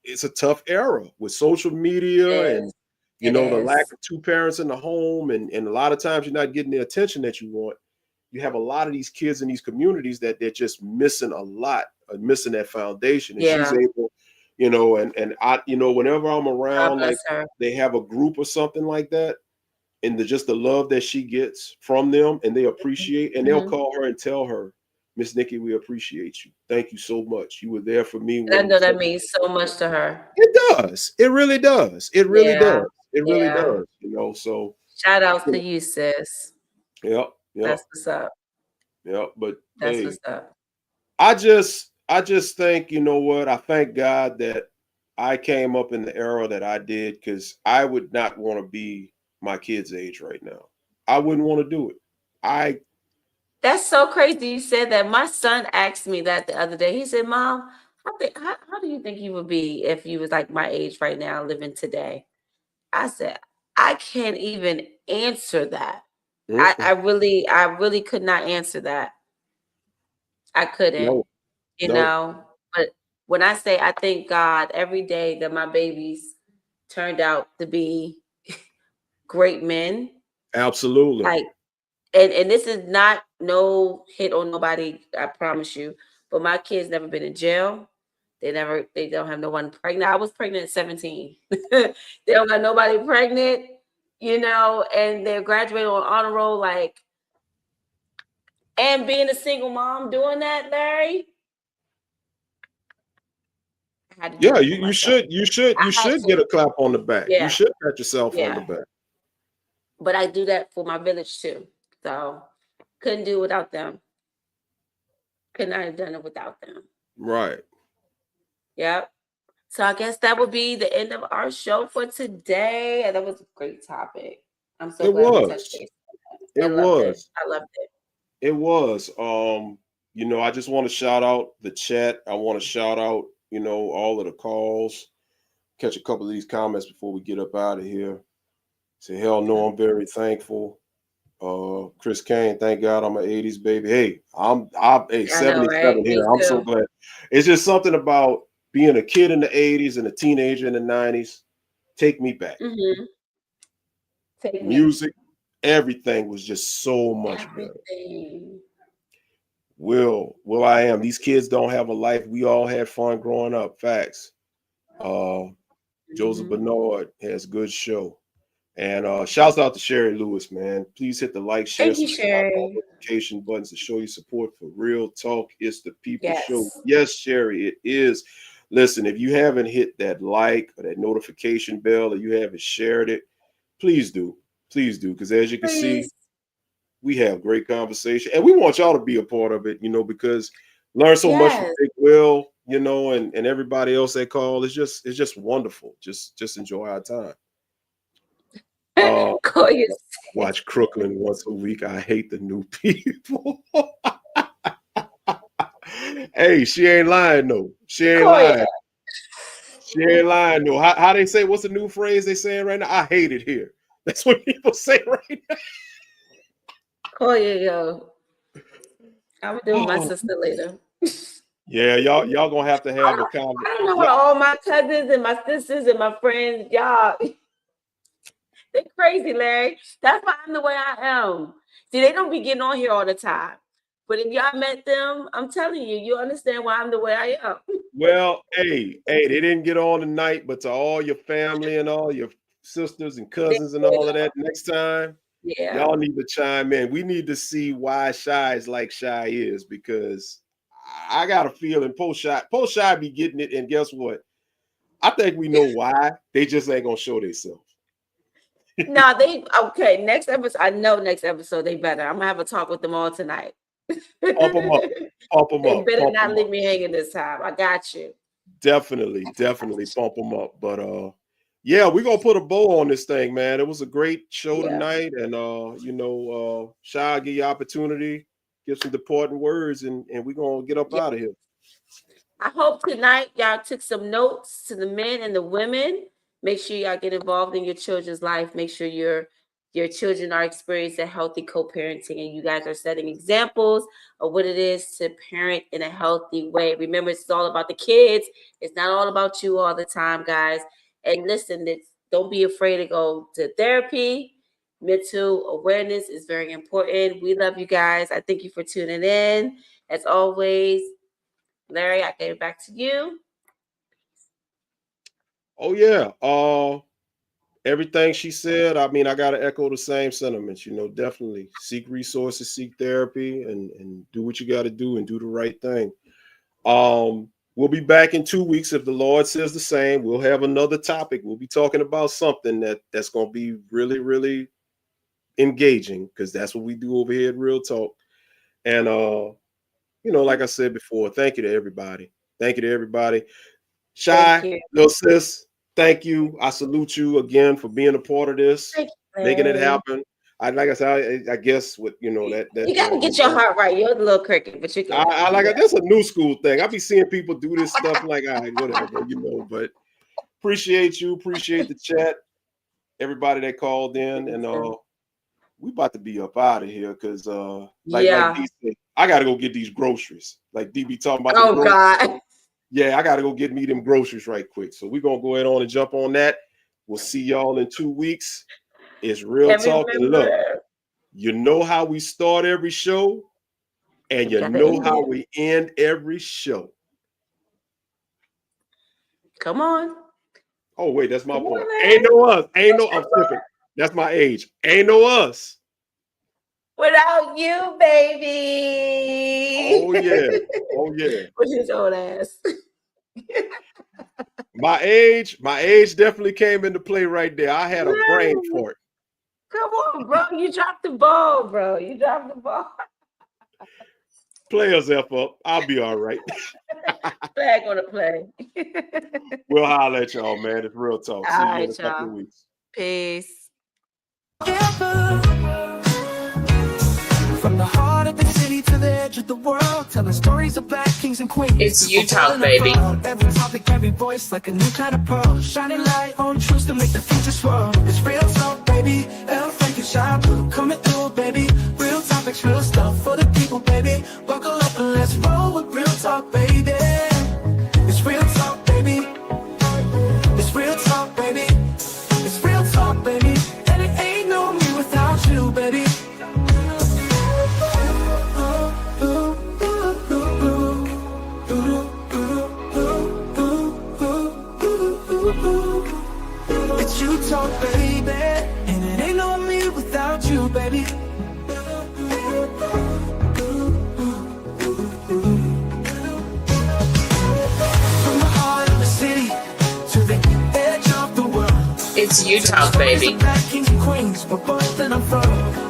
it's a tough era with social media and, It the lack is. of two parents in the home. And a lot of times you're not getting the attention that you want. You have a lot of these kids in these communities that they're just missing a lot, missing that foundation. And she's Yeah. able, and I, whenever I'm God around, like bless her. they have a group or something like that, and just the love that she gets from them, and they appreciate, and they'll call her and tell her, Miss Nikki, we appreciate you. Thank you so much. You were there for me And I when know that means so much to her. it does. It really does. It really Yeah. does. It really Yeah. does. So Shout outs to you, sis. yep. That's what's up. Yep. But That's hey, what's up. I just think, what? I thank God that I came up in the era that I did, because I would not want to be my kid's age right now. I wouldn't want to do it. That's so crazy you said that. My son asked me that the other day. He said, Mom, how do you think you would be if you was like my age right now, living today? I said, I can't even answer that. I really could not answer that. I couldn't, No, no, But when I say I thank God every day that my babies turned out to be great men, absolutely. like, and this is not no hit on nobody, I promise you. But my kids never been in jail. They don't have no one pregnant. I was pregnant at 17. They don't got nobody pregnant, and they're graduating on honor roll, like, and being a single mom doing that, Larry. I had to do Yeah, that for you myself. I had should get to. a clap on the back. You Yeah, should pat yourself on the yeah. back. But I do that for my village too. So couldn't do it without them. Could not have done it without them. Right. Yep. So I guess that would be the end of our show for today. And that was a great topic. I'm so It glad we touched was. base. I It loved it. was. I loved it. It was. You know, I just want to shout out the chat. I want to shout out, you know, all of the calls. Catch a couple of these comments before we get up out of here. Say, hell no, I'm very thankful. Chris Kane, thank God I'm an 80s baby. Hey, I'm I know, 77 right? Me here. I'm so too. glad. It's just something about being a kid in the 80s and a teenager in the 90s. Take me back. Mm-hmm. Take me. Music, everything was just so much better. Everything. Will I am. These kids don't have a life. We all had fun growing up. Facts. Joseph Mhm. Bernard has good show. And shouts out to Sherry Lewis, man. Please hit the like, share, Thank you, subscribe, all Sherry. notification buttons to show your support for Real Talk. It's the People Show. Yes. Yes, Sherry, it is. Listen, if you haven't hit that like or that notification bell or you haven't shared it, please do. Please do. Because as you can see, Please. we have great conversation. And we want y'all to be a part of it, you know, because learn so much from Yes. Big Will, you know, and everybody else that call. It's just wonderful. Just enjoy our time. Call your Watch Crooklyn once a week. I hate the new people. Hey, she ain't lying though. She ain't Koya. lying. She ain't lying though. How they say? What's the new phrase they saying right now? I hate it here. That's what people say right now. Koya, yo. I'm gonna do it with my Oh. sister later. Yeah, y'all gonna have to I have a don't conversation. know how all my cousins and my sisters and my friends, y'all, they're crazy, Larry. That's why I'm the way I am. See, they don't be getting on here all the time. But if y'all met them, I'm telling you, you understand why I'm the way I am. Well, hey, they didn't get on tonight, but to all your family and all your sisters and cousins and all of that, next time, Yeah. y'all need to chime in. We need to see why Shy is like Shy is, because I got a feeling Post Shy be getting it, and guess what? I think we know why. They just ain't gonna show themselves. No, okay. Next episode, I know next episode they better. I'm gonna have a talk with them all tonight. Pump them up. Pump them They up. better Pump not them leave up. me hanging this time. I got you. Definitely pump them up. But yeah, we're gonna put a bow on this thing, man. It was a great show tonight, and Shy, give you opportunity, give some departing words, and we're gonna get up out of here. I hope tonight y'all took some notes to the men and the women. Make sure y'all get involved in your children's life. Make sure your children are experiencing healthy co-parenting and you guys are setting examples of what it is to parent in a healthy way. Remember, it's all about the kids. It's not all about you all the time, guys. And listen, don't be afraid to go to therapy. Mental awareness is very important. We love you guys. I thank you for tuning in. As always, Larry, I gave it back to you. Oh yeah. Everything she said, I mean, I gotta echo the same sentiments, you know, definitely seek resources, seek therapy, and do what you gotta do and do the right thing. We'll be back in 2 weeks if the Lord says the same. We'll have another topic. We'll be talking about something that's gonna be really, really engaging, because that's what we do over here at Real Talk. And like I said before, thank you to everybody. Thank you to everybody. Shy, little sis, thank you. I salute you again for being a part of this, making it happen. Like I said, I guess with that you gotta get your heart right. You're a little cricket, but you can. I like it. That's a new school thing. I be seeing people do this stuff like, all right, whatever, but appreciate you, appreciate the chat, everybody that called in, and we about to be up out of here because like D said, I gotta go get these groceries. Like D be talking about. Oh God. Yeah, I gotta go get me them groceries right quick. So we're gonna go ahead on and jump on that. We'll see y'all in 2 weeks. It's Real Talk. And look, you know how we start every show, and you know how we end every show. Come on. Oh, wait, that's my boy. Ain't no us. I'm flipping. That's my age. Ain't no us. Without you, baby. Oh, yeah. Oh, yeah. With his old ass. My age definitely came into play right there. I had a brain fart. Come on, bro. You dropped the ball, bro. You dropped the ball. Players F up. I'll be all right. Flag on the play. We'll holler at y'all, man. It's real talk. See you in a couple of weeks. Peace. From the heart of the city to the edge of the world, telling stories of black kings and queens. It's you talk, baby. Every topic, every voice, like a new kind of pearl. Shining light on truths to make the future swirl. It's real talk, baby. El Frank and Shy Blue coming through, baby. Real topics, real stuff for the people, baby. Buckle up and let's roll with real talk, baby. It's real talk, baby. It's real talk, baby. It's real talk, baby. And it ain't no me without you, baby. It's you talk, baby, and it ain't no me without you, baby. From the heart of the city to the edge of the world, It's you talk, baby. black kings and queens, but both in a fur.